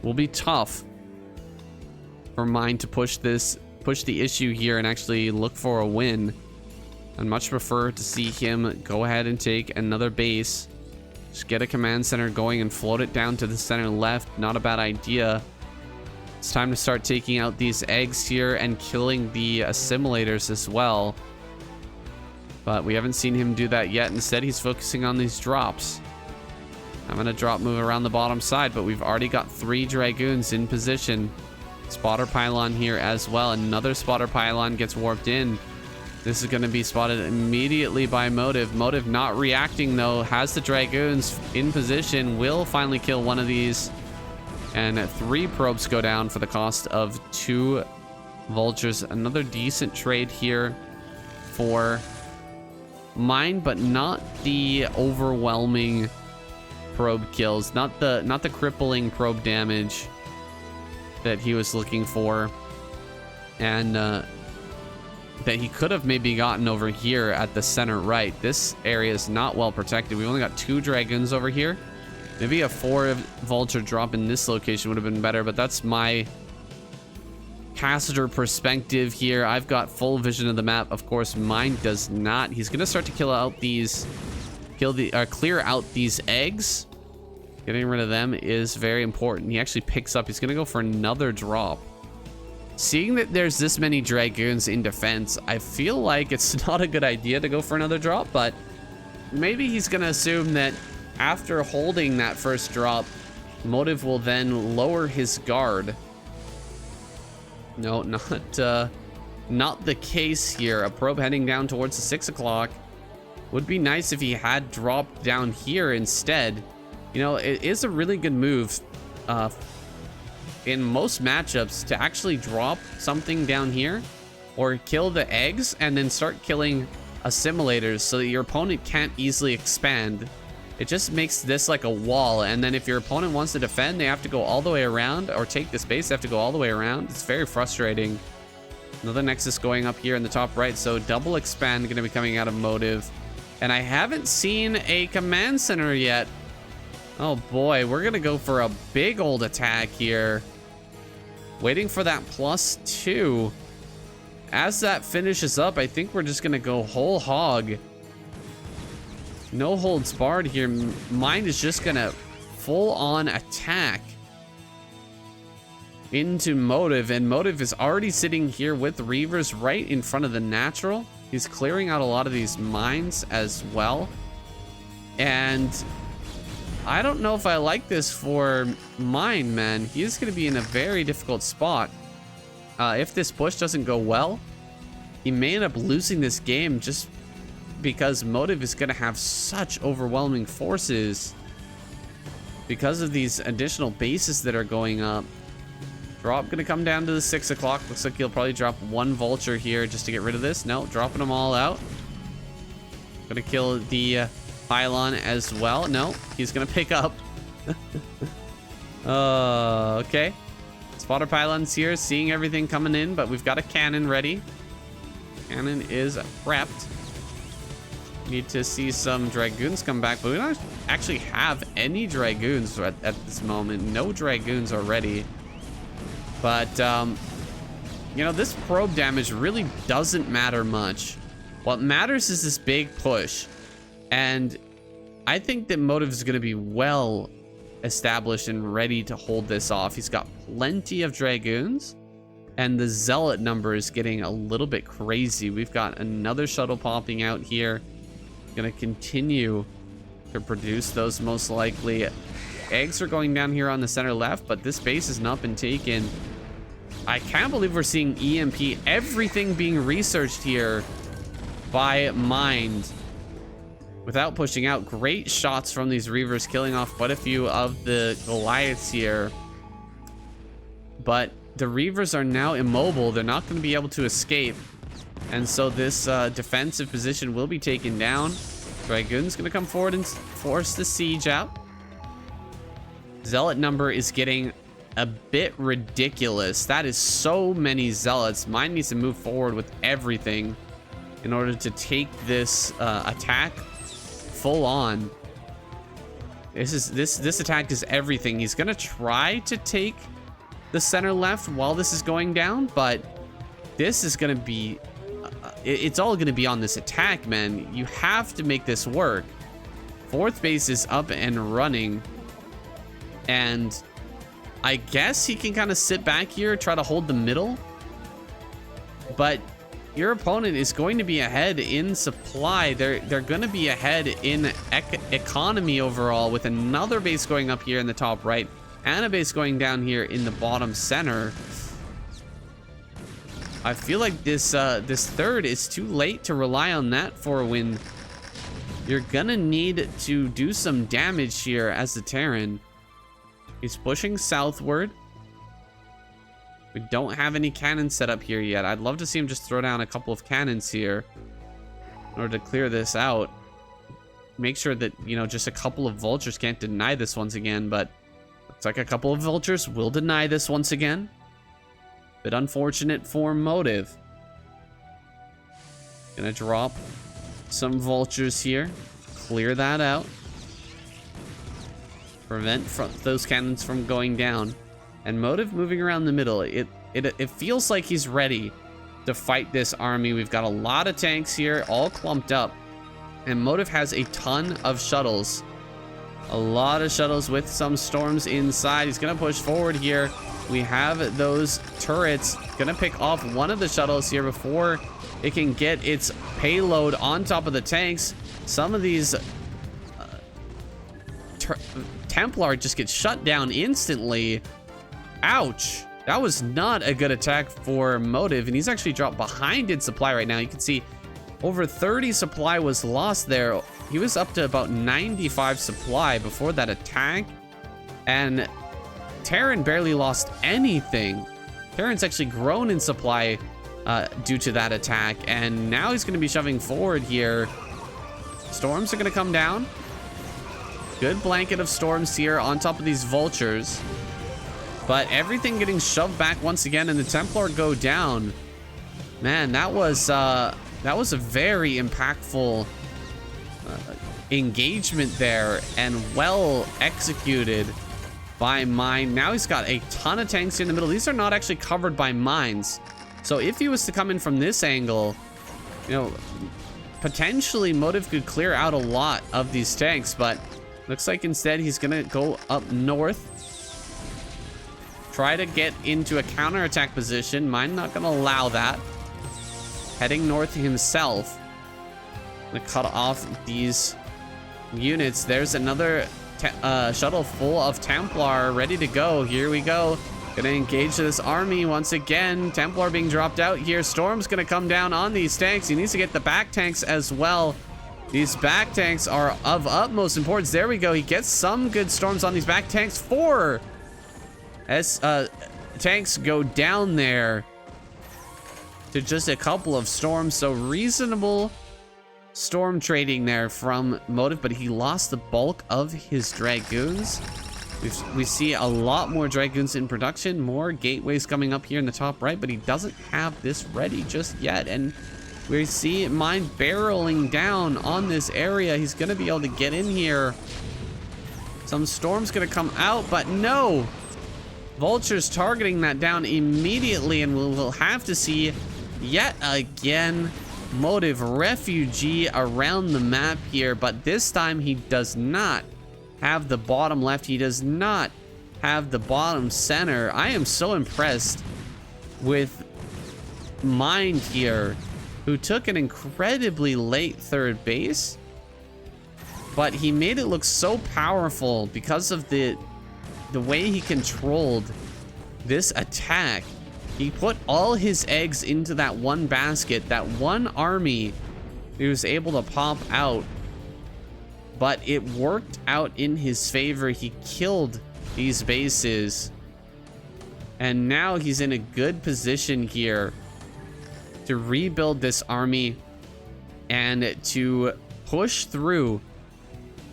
Will be tough for Mind to push the issue here and actually look for a win. I'd much prefer to see him go ahead and take another base. Just get a command center going and float it down to the center left. Not a bad idea. It's time to start taking out these eggs here and killing the assimilators as well. But we haven't seen him do that yet. Instead, he's focusing on these drops. I'm going to drop move around the bottom side, but we've already got 3 Dragoons in position. Spotter pylon here as well. Another spotter pylon gets warped in. This is going to be spotted immediately by Motive. Motive not reacting, though. Has the Dragoons in position. Will finally kill one of these. And 3 probes go down for the cost of 2 vultures. Another decent trade here for Mind, but not the overwhelming probe kills. Not the crippling probe damage that he was looking for. And that he could have maybe gotten over here at the center right. This area is not well protected. We've only got 2 Dragoons over here. Maybe a 4 vulture drop in this location would have been better, but that's my caster perspective here. I've got full vision of the map. Of course, Mind does not. He's gonna start to clear out these eggs. Getting rid of them is very important. He actually picks up. He's gonna go for another drop. Seeing that there's this many Dragoons in defense, I feel like it's not a good idea to go for another drop, but maybe he's gonna assume that after holding that first drop, Motive will then lower his guard. No, not the case here. A probe heading down towards the 6 o'clock. Would be nice if he had dropped down here instead. You know, it is a really good move in most matchups to actually drop something down here or kill the eggs and then start killing assimilators so that your opponent can't easily expand. It just makes this like a wall, and then if your opponent wants to defend, they have to go all the way around, or take the space, they have to go all the way around. It's very frustrating. Another Nexus going up here in the top right, so double expand going to be coming out of Motive. And I haven't seen a command center yet. Oh boy, we're going to go for a big old attack here. Waiting for that +2. As that finishes up, I think we're just going to go whole hog. No holds barred here. Mind is just going to full on attack into Motive, and Motive is already sitting here with Reavers right in front of the natural. He's clearing out a lot of these mines as well. And I don't know if I like this for Mind, man. He's going to be in a very difficult spot. If this push doesn't go well, he may end up losing this game just because Motive is going to have such overwhelming forces because of these additional bases that are going up. Drop going to come down to the 6 o'clock. Looks like he'll probably drop 1 vulture here just to get rid of this. No, dropping them all out. Going to kill the pylon as well. No, he's going to pick up. Okay. Spotter pylons here, seeing everything coming in, but we've got a cannon ready. Cannon is prepped. Need to see some Dragoons come back, but we don't actually have any Dragoons at this moment. No Dragoons are ready. But, you know, this probe damage really doesn't matter much. What matters is this big push. And I think that Motive is going to be well established and ready to hold this off. He's got plenty of Dragoons. And the Zealot number is getting a little bit crazy. We've got another shuttle popping out here. Going to continue to produce those most likely. eggs are going down here on the center left, but this base has not been taken. I can't believe we're seeing EMP. Everything being researched here by Mind without pushing out. Great shots from these Reavers, killing off quite a few of the Goliaths here. But the Reavers are now immobile. They're not going to be able to escape. And so this defensive position will be taken down. Dragoon's going to come forward and force the siege out. Zealot number is getting a bit ridiculous. That is so many Zealots. Mine needs to move forward with everything in order to take this attack full on. This attack is everything. He's going to try to take the center left while this is going down, but this is going to be it's all going to be on this attack, man. You have to make this work. Fourth base is up and running, and I guess he can kind of sit back here, try to hold the middle, but your opponent is going to be ahead in supply. They're going to be ahead in economy overall, with another base going up here in the top right and a base going down here in the bottom center. I feel like this third is too late to rely on that for a win. You're gonna need to do some damage here as the Terran. He's pushing southward. We don't have any cannons set up here yet. I'd love to see him just throw down a couple of cannons here in order to clear this out. Make sure that, you know, just a couple of vultures can't deny this once again, but looks like a couple of vultures will deny this once again. Bit unfortunate for Motive. Gonna drop some vultures here. Clear that out. Prevent those cannons from going down. And Motive moving around the middle. It feels like he's ready to fight this army. We've got a lot of tanks here, all clumped up. And Motive has a ton of shuttles. A lot of shuttles with some storms inside. He's gonna push forward here. We have those turrets. Gonna pick off one of the shuttles here before it can get its payload on top of the tanks. Some of these Templar just get shut down instantly. Ouch. That was not a good attack for Motive, and he's actually dropped behind in supply right now. You can see over 30 supply was lost there. He was up to about 95 supply before that attack, and Terran barely lost anything. Terran's actually grown in supply due to that attack, and now he's going to be shoving forward here. Storms are going to come down. Good blanket of storms here on top of these vultures, but everything getting shoved back once again, and the Templar go down. Man, that was a very impactful engagement there, and well executed by Mine. Now he's got a ton of tanks in the middle. These are not actually covered by mines, so if he was to come in from this angle, you know, potentially Motive could clear out a lot of these tanks, but looks like instead he's gonna go up north, try to get into a counterattack position. Mine not gonna allow that. Heading north himself. Gonna cut off these units. There's another shuttle full of Templar ready to go. Here we go. Gonna engage this army once again. Templar being dropped out here. Storm's gonna come down on these tanks. He needs to get the back tanks as well. These back tanks are of utmost importance. There we go. He gets some good storms on these back tanks. 4 tanks go down there to just a couple of storms. So reasonable storm trading there from Motive, but he lost the bulk of his Dragoons. We see a lot more Dragoons in production, more gateways coming up here in the top right, but he doesn't have this ready just yet. And we see Mine barreling down on this area. He's going to be able to get in here. Some storm's going to come out, but no. Vultures targeting that down immediately, and we'll have to see yet again Motive refugee around the map here, but this time he does not have the bottom left. He does not have the bottom center. I am so impressed with Mind here, who took an incredibly late third base but he made it look so powerful because of the way he controlled this attack. He put all his eggs into that one basket, that one army he was able to pop out, but it worked out in his favor. He killed these bases, and now he's in a good position here to rebuild this army and to push through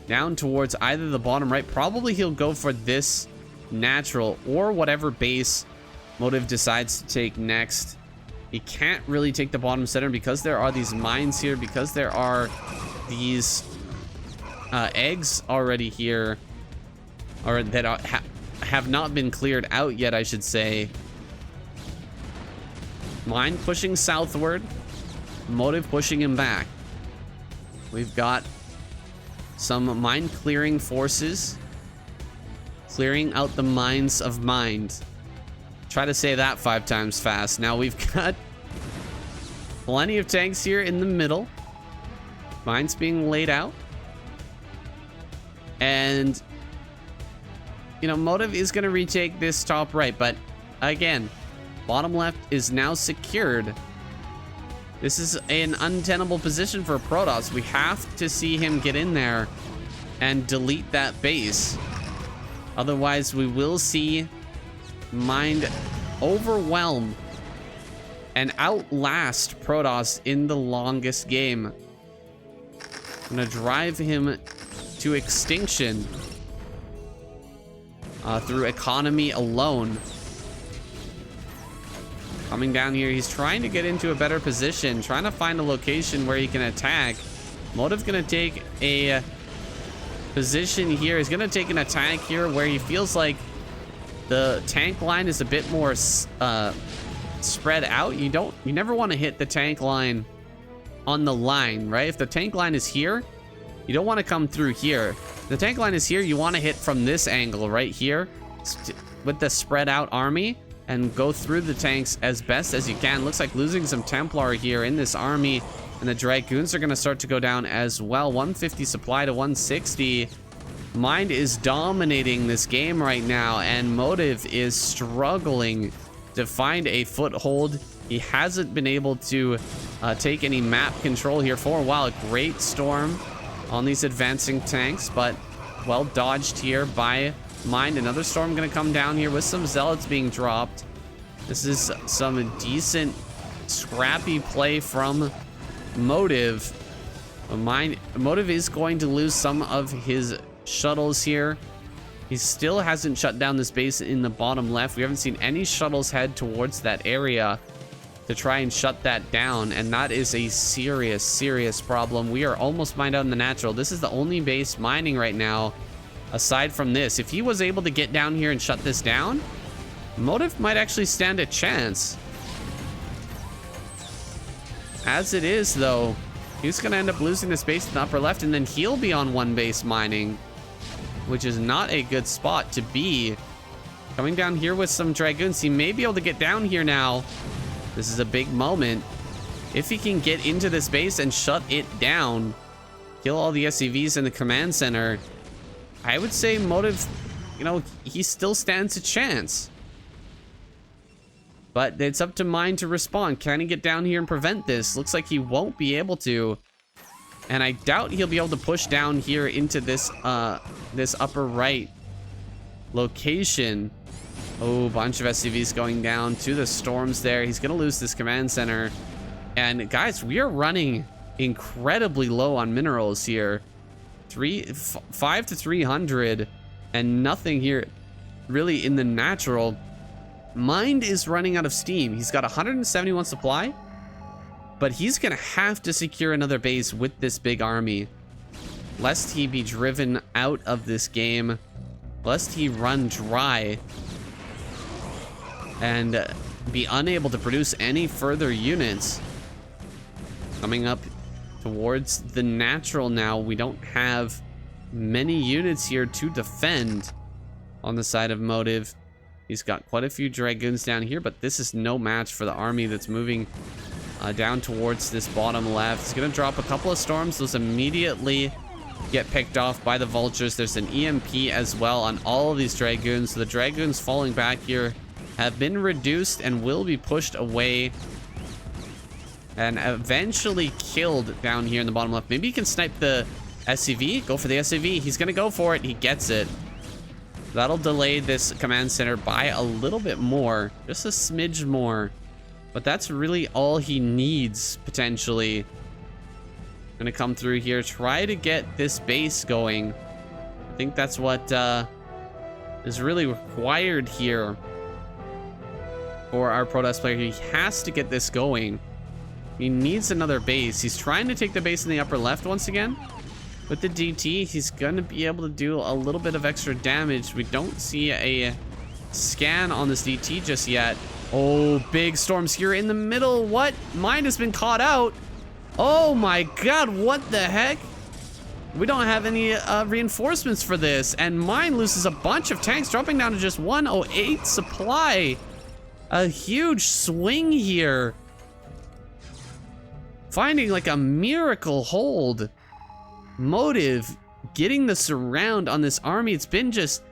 down towards either the bottom right. Probably he'll go for this natural or whatever base Motive decides to take next. He can't really take the bottom center because there are these mines here, because there are these eggs already here, or that have not been cleared out yet, I should say. Mine pushing southward, Motive pushing him back. We've got some mine clearing forces clearing out the mines of mind. Try to say that 5 times fast. Now we've got plenty of tanks here in the middle. Mines being laid out. And, you know, Motive is going to retake this top right. But, again, bottom left is now secured. This is an untenable position for Protoss. We have to see him get in there and delete that base. Otherwise, we will see Mind overwhelm and outlast Protoss in the longest game. I'm gonna drive him to extinction through economy alone. Coming down here, he's trying to get into a better position, trying to find a location where he can attack. Motive's gonna take a position here. He's gonna take an attack here where he feels like the tank line is a bit more spread out. You never want to hit the tank line on the line, right? If the tank line is here, you don't want to come through here. If the tank line is here, you want to hit from this angle right here with the spread out army and go through the tanks as best as you can. Looks like losing some Templar here in this army, and the Dragoons are going to start to go down as well. 150 supply to 160. Mind is dominating this game right now, and Motive is struggling to find a foothold. He hasn't been able to take any map control here for a while. A great storm on these advancing tanks, but well dodged here by Mind. Another storm going to come down here with some zealots being dropped. This is some decent scrappy play from Motive. Motive is going to lose some of his shuttles here. He still hasn't shut down this base in the bottom left. We haven't seen any shuttles head towards that area to try and shut that down, and that is a serious problem. We are almost mined out in the natural. This is the only base mining right now aside from this. If he was able to get down here and shut this down, Motive might actually stand a chance. As it is, though, he's gonna end up losing this base in the upper left, and then he'll be on one base mining, which is not a good spot to be. Coming down here with some Dragoons. He may be able to get down here now. This is a big moment. If he can get into this base and shut it down, kill all the SCVs in the command center, I would say Motive, you know, he still stands a chance. But it's up to Mind to respond. Can he get down here and prevent this? Looks like he won't be able to. And I doubt he'll be able to push down here into this this upper right location. Oh, bunch of SCVs going down to the storms there. He's gonna lose this command center. And guys, we are running incredibly low on minerals here. 5 to 300 and nothing here really in the natural. Mind is running out of steam. He's got 171 supply, but he's gonna have to secure another base with this big army, lest he be driven out of this game, lest he run dry and be unable to produce any further units. Coming up towards the natural now, we don't have many units here to defend on the side of Motive. He's got quite a few Dragoons down here, but this is no match for the army that's moving down towards this bottom left. He's gonna drop a couple of storms. Those immediately get picked off by the vultures. There's an EMP as well on all of these dragoons. So the dragoons falling back here have been reduced and will be pushed away and eventually killed down here in the bottom left. Maybe he can snipe the SCV. Go for the SCV. He's gonna go for it. He gets it. That'll delay this command center by a little bit more, just a smidge more, but that's really all he needs potentially. Gonna come through here, try to get this base going. I think that's what is really required here for our Protoss player. He has to get this going. He needs another base. He's trying to take the base in the upper left once again. With the DT, he's gonna be able to do a little bit of extra damage. We don't see a scan on this DT just yet. Oh, big storms here in the middle. What? Mine has been caught out. Oh my god, what the heck? We don't have any reinforcements for this, and mine loses a bunch of tanks, dropping down to just 108 supply. A huge swing here. Finding like a miracle hold. Motive getting the surround on this army. It's been just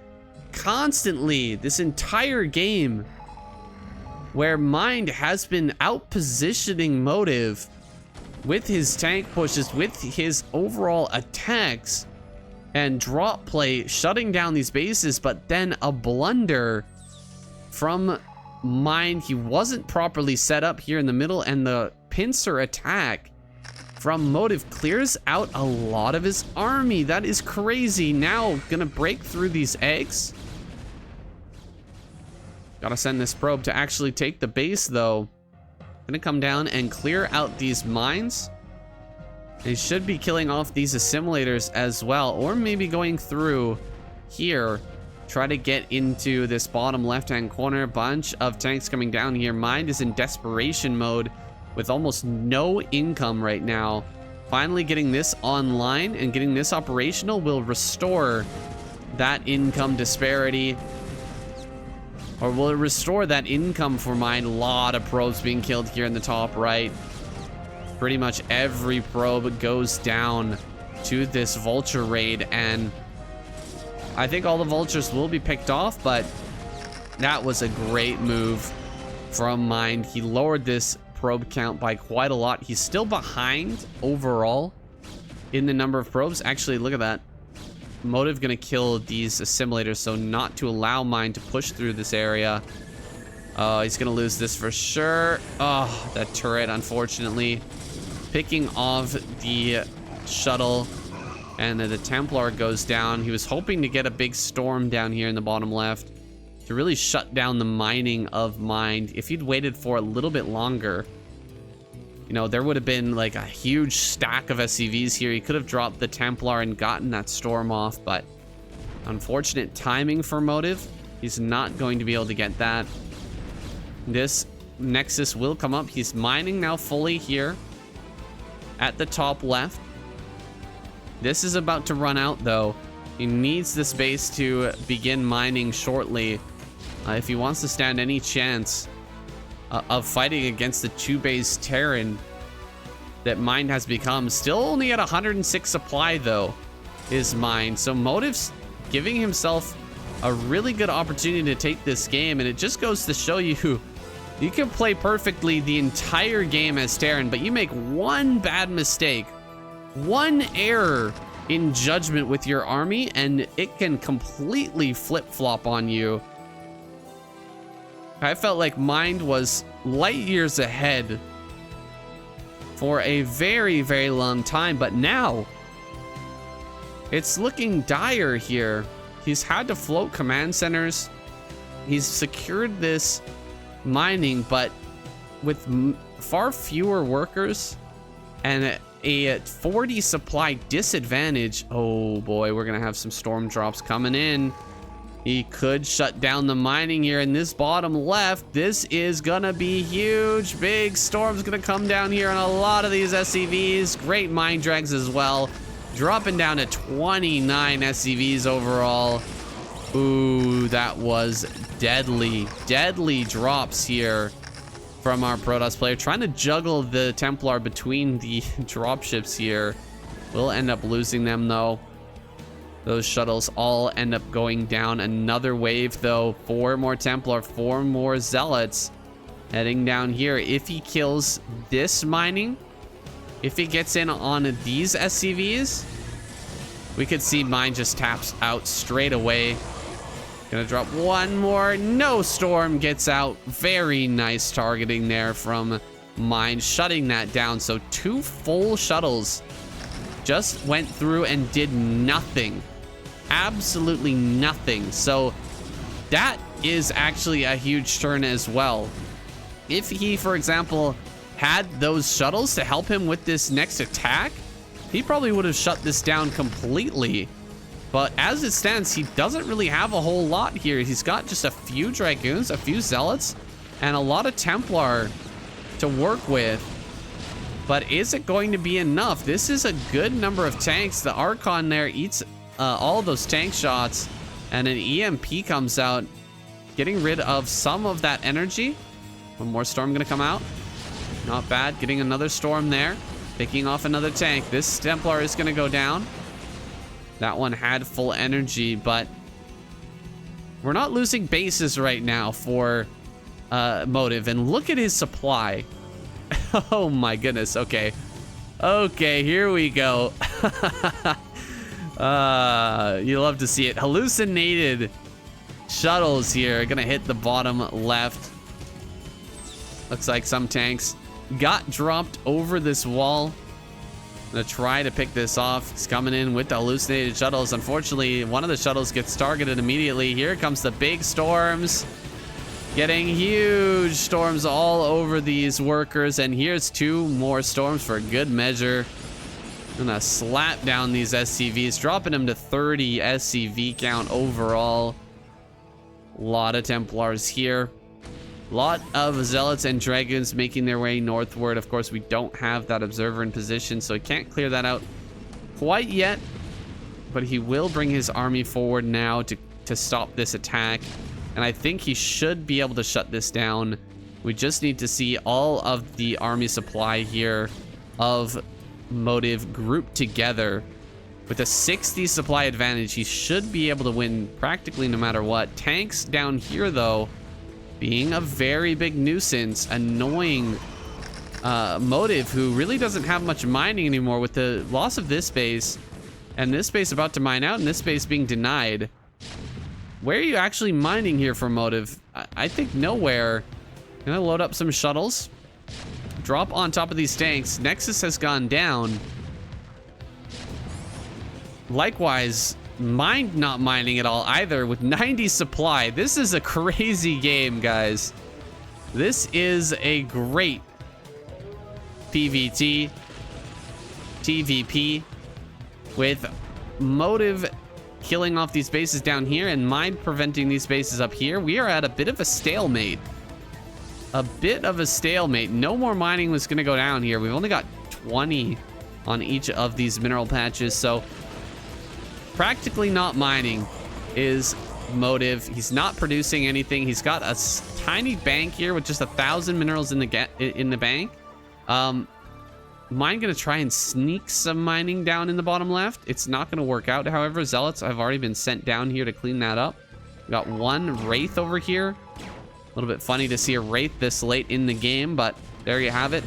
constantly this entire game where Mind has been out positioning Motive with his tank pushes, with his overall attacks and drop play, shutting down these bases. But then a blunder from Mind. He wasn't properly set up here in the middle, and the pincer attack from Motive clears out a lot of his army. That is crazy. Now gonna break through these eggs. Gotta send this probe to actually take the base though. Gonna come down and clear out these mines. They should be killing off these assimilators as well, or maybe going through here. Try to get into this bottom left-hand corner. Bunch of tanks coming down here. Mind is in desperation mode with almost no income right now. Finally getting this online and getting this operational will restore that income disparity, or will it restore that income for Mind? A lot of probes being killed here in the top right. Pretty much every probe goes down to this vulture raid, and I think all the vultures will be picked off, but that was a great move from Mind. He lowered this probe count by quite a lot. He's still behind overall in the number of probes. Actually, look at that. Motive gonna kill these assimilators, so not to allow Mind to push through this area. He's gonna lose this for sure. Oh, that turret, unfortunately. Picking off the shuttle, and then the Templar goes down. He was hoping to get a big storm down here in the bottom left to really shut down the mining of Mind. If he'd waited for a little bit longer, you know, there would have been like a huge stack of SCVs here. He could have dropped the Templar and gotten that storm off, but unfortunate timing for Motive. He's not going to be able to get that. This Nexus will come up. He's mining now fully here at the top left. This is about to run out though. He needs this base to begin mining shortly if he wants to stand any chance of fighting against the 2-base Terran that Mind has become. Still only at 106 supply though is Mind, so Motive's giving himself a really good opportunity to take this game, and it just goes to show you you can play perfectly the entire game as Terran, but you make one bad mistake, one error in judgment with your army, and it can completely flip-flop on you. I felt like Mind was light years ahead for a very, very long time, but now it's looking dire here. He's had to float command centers. He's secured this mining, but with far fewer workers and a 40 supply disadvantage. Oh boy, we're gonna have some storm drops coming in. He could shut down the mining here in this bottom left. This is gonna be huge. Big storm's gonna come down here on a lot of these SCVs. Great mine drags as well. Dropping down to 29 SCVs overall. Ooh, that was deadly. Deadly drops here from our Protoss player. Trying to juggle the Templar between the dropships here. We'll end up losing them though. Those shuttles all end up going down. Another wave, though. 4 more Templar, 4 more Zealots heading down here. If he kills this mining, if he gets in on these SCVs, we could see mine just taps out straight away. Gonna drop one more. No, Storm gets out. Very nice targeting there from mine, shutting that down. So 2 full shuttles just went through and did nothing. Absolutely nothing. So that is actually a huge turn as well. If he, for example, had those shuttles to help him with this next attack, he probably would have shut this down completely. But as it stands, he doesn't really have a whole lot here. He's got just a few Dragoons, a few Zealots, and a lot of Templar to work with. But is it going to be enough? This is a good number of tanks. The Archon there eats all those tank shots, and an EMP comes out, getting rid of some of that energy. One more Storm gonna come out. Not bad. Getting another Storm there. Picking off another tank. This Templar is gonna go down. That one had full energy, but we're not losing bases right now for Motive. And look at his supply. Oh my goodness. Okay. Okay, here we go. You love to see it. Hallucinated shuttles here. Gonna hit the bottom left. Looks like some tanks got dropped over this wall. Gonna try to pick this off. He's coming in with the hallucinated shuttles. Unfortunately, one of the shuttles gets targeted immediately. Here comes the big storms. Getting huge storms all over these workers. And here's 2 more storms for good measure. Gonna slap down these SCVs, dropping them to 30 SCV count overall. A lot of Templars here. Lot of Zealots and Dragons making their way northward. Of course, we don't have that observer in position, so he can't clear that out quite yet. But he will bring his army forward now to stop this attack. And I think he should be able to shut this down. We just need to see all of the army supply here of Motive grouped together. With a 60 supply advantage, he should be able to win practically no matter what. Tanks down here, though, being a very big nuisance, annoying Motive, who really doesn't have much mining anymore with the loss of this base, and this base about to mine out, and this base being denied. Where are you actually mining here for Motive? I think nowhere. Gonna load up some shuttles. Drop on top of these tanks. Nexus has gone down. Likewise, Mine not mining at all either with 90 supply. This is a crazy game, guys. This is a great PvT, TVP, with Motive killing off these bases down here and Mine preventing these bases up here. We are at a bit of a stalemate. A bit of a stalemate. No more mining was going to go down here. We've only got 20 on each of these mineral patches, so practically not mining is Motive. He's not producing anything. He's got a tiny bank here with just 1,000 minerals in the bank. Mine gonna try and sneak some mining down in the bottom left. It's not gonna work out. However, Zealots have already been sent down here to clean that up. We got one Wraith over here. A little bit funny to see a Wraith this late in the game, but there you have it.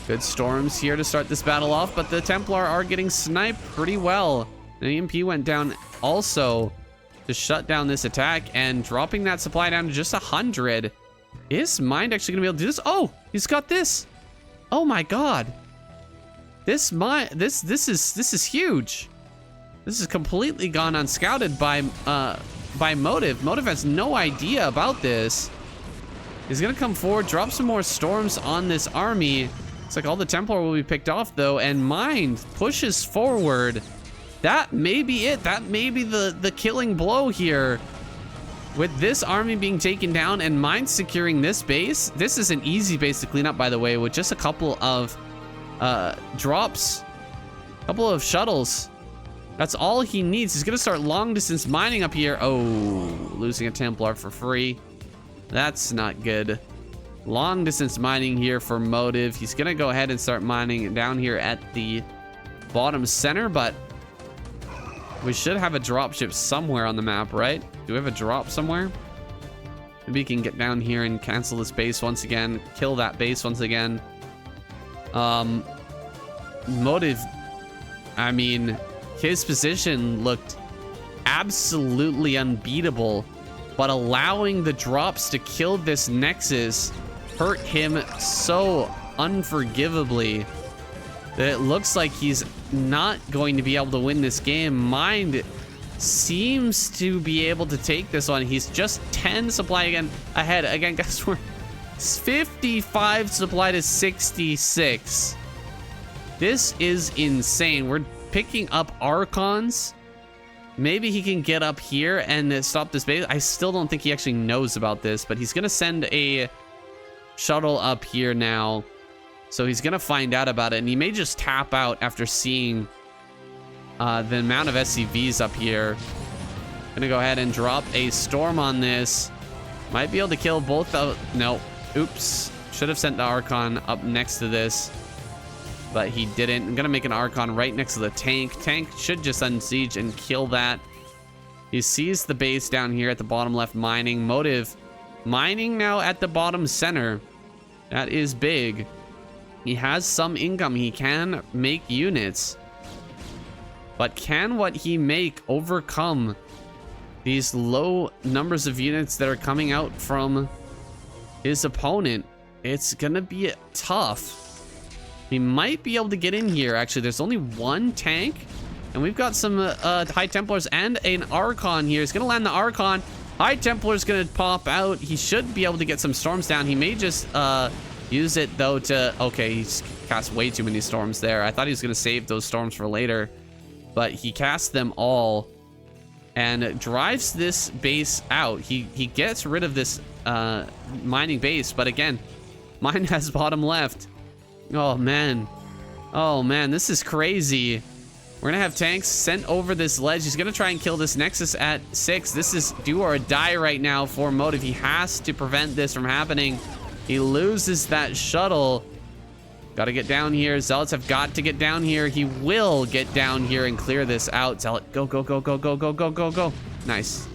Good storms here to start this battle off, but the Templar are getting sniped pretty well. An EMP went down also to shut down this attack, and dropping that supply down to just 100. Is Mind actually gonna be able to do this? Oh, he's got this. Oh my god. This is huge. This is completely gone unscouted by Motive. Motive has no idea about this. He's gonna come forward, drop some more storms on this army. Looks like all the Templar will be picked off though, and Mind pushes forward. That may be it. That may be the killing blow here. With this army being taken down and Mind securing this base. This is an easy base to clean up, by the way, with just a couple of drops, a couple of shuttles. That's all he needs. He's gonna start long distance mining up here. Oh, losing a Templar for free. That's not good. Long distance mining here for Motive. He's gonna go ahead and start mining down here at the bottom center, but We should have a dropship somewhere on the map, right? Do we have a drop somewhere? Maybe we can get down here and cancel this base once again. Kill that base once again. Motive, I mean, his position looked absolutely unbeatable, but allowing the drops to kill this Nexus hurt him so unforgivably that it looks like he's not going to be able to win this game. Mind seems to be able to take this one. He's just 10 supply again ahead. Again, guys, we're 55 supply to 66. This is insane. We're picking up Archons. Maybe he can get up here and stop this base. I still don't think he actually knows about this, but he's gonna send a shuttle up here now. So he's gonna find out about it, and he may just tap out after seeing the amount of SCVs up here. Gonna go ahead and drop a storm on this. Might be able to kill both of... No. Oops. Should have sent the Archon up next to this, but he didn't. I'm gonna make an Archon right next to the tank. Tank should just unsiege and kill that. He sees the base down here at the bottom left mining. Motive mining now at the bottom center. That is big. He has some income. He can make units. But can what he make overcome these low numbers of units that are coming out from his opponent? It's gonna be tough. He might be able to get in here. Actually, there's only one tank, and we've got some High Templars and an Archon here. He's gonna land the Archon. High Templar's gonna pop out. He should be able to get some storms down. He may just use it though to... Okay, he's cast way too many storms there. I thought he was gonna save those storms for later, but he casts them all and drives this base out. He gets rid of this mining base, but again, mine has bottom left. Oh man, this is crazy. We're gonna have tanks sent over this ledge. He's gonna try and kill this Nexus at 6. This is do or die right now for Motive. He has to prevent this from happening. He loses that shuttle. Gotta get down here. Zealots have got to get down here. He will get down here and clear this out. Zealot, go, go, go, go, go, go, go, go, go. Nice.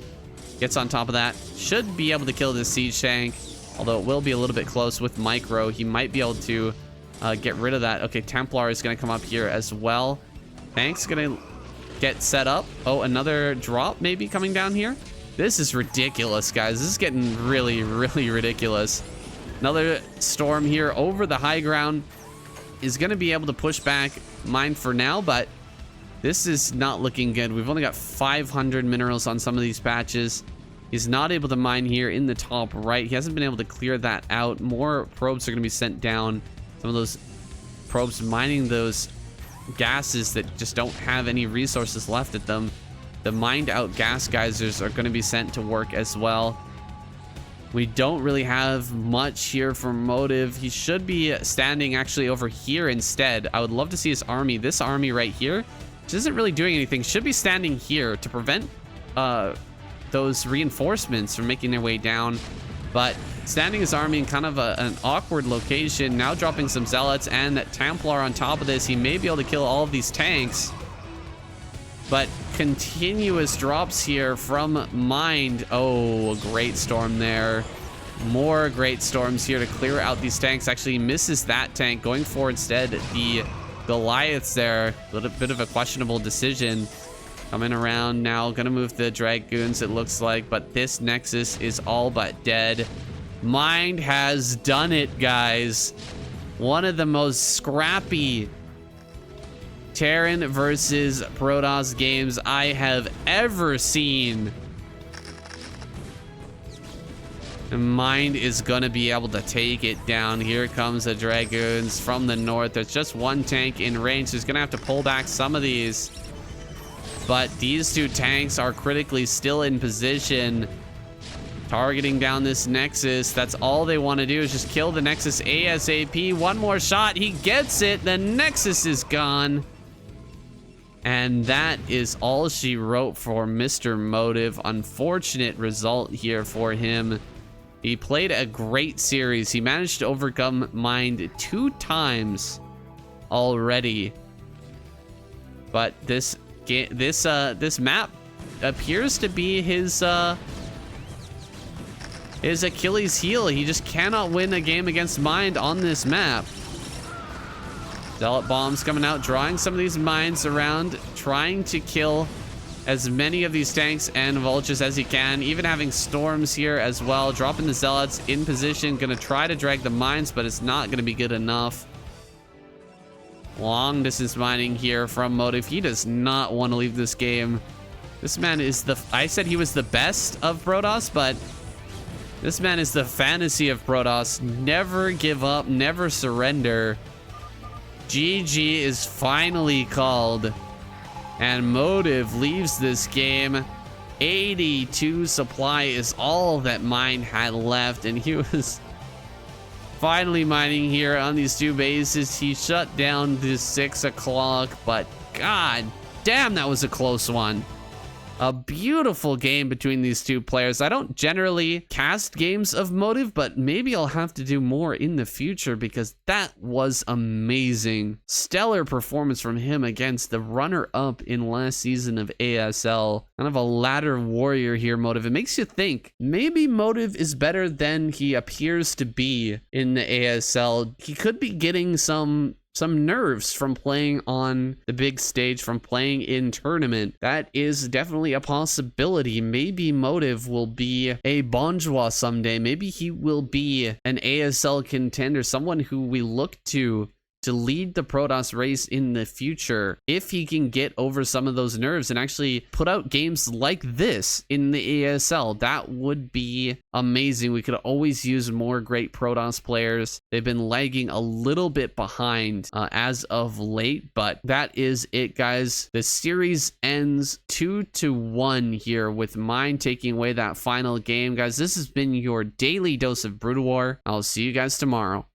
Gets on top of that. Should be able to kill this siege tank, although it will be a little bit close with micro. He might be able to get rid of that. Okay, Templar is gonna come up here as well. Tank's gonna get set up. Oh, another drop maybe coming down here. This is ridiculous, guys. This is getting really, really ridiculous. Another storm here over the high ground. Is going to be able to push back mine for now, but this is not looking good. We've only got 500 minerals on some of these patches. He's not able to mine here in the top right. He hasn't been able to clear that out. More probes are going to be sent down. Some of those probes mining those gases that just don't have any resources left at them. The mined out gas geysers are going to be sent to work as well. We don't really have much here for Motive. He should be standing actually over here instead. I would love to see his army. This army right here, which isn't really doing anything, should be standing here to prevent those reinforcements from making their way down. But standing his army in kind of an awkward location, now dropping some Zealots and that Templar on top of this. He may be able to kill all of these tanks, but continuous drops here from Mind. Oh, a great storm there. More great storms here to clear out these tanks. Actually misses that tank, going for instead the Goliaths there. A little bit of a questionable decision. Coming around now, gonna move the Dragoons it looks like, but this Nexus is all but dead. Mind has done it, guys. One of the most scrappy Terran versus Protoss games I have ever seen. And Mind is gonna be able to take it down. Here comes the Dragoons from the north. There's just one tank in range, so he's gonna have to pull back some of these. But these two tanks are critically still in position, targeting down this Nexus. That's all they want to do, is just kill the Nexus ASAP. One more shot, he gets it. The Nexus is gone. And that is all she wrote for Mr. Motive. Unfortunate result here for him. He played a great series. He managed to overcome Mind 2 times already. But this this map appears to be his Achilles heel. He just cannot win a game against Mind on this map. Zealot bombs coming out, drawing some of these mines around, trying to kill as many of these tanks and vultures as he can, even having storms here as well, dropping the zealots in position, gonna try to drag the mines, but it's not gonna be good enough. Long distance mining here from Motive. He does not want to leave this game. This man is I said he was the best of Protoss, but this man is the fantasy of Protoss. Never give up, never surrender. GG is finally called. And Motive leaves this game. 82 supply is all that Mind had left. And he was finally mining here on these two bases. He shut down the 6 o'clock. But god damn, that was a close one. A beautiful game between these two players. I don't generally cast games of Motive, but maybe I'll have to do more in the future because that was amazing. Stellar performance from him against the runner-up in last season of ASL. Kind of a ladder warrior here, Motive. It makes you think maybe Motive is better than he appears to be in the ASL. He could be getting some nerves from playing on the big stage, from playing in tournament. That is definitely a possibility. Maybe Motive will be a Bonjour someday. Maybe he will be an ASL contender, someone who we look to lead the Protoss race in the future if he can get over some of those nerves and actually put out games like this in the ASL. That would be amazing. We could always use more great Protoss players. They've been lagging a little bit behind as of late, but that is it, guys. The series ends 2-1 here with Mind taking away that final game. Guys, this has been your daily dose of Broodwar. I'll see you guys tomorrow.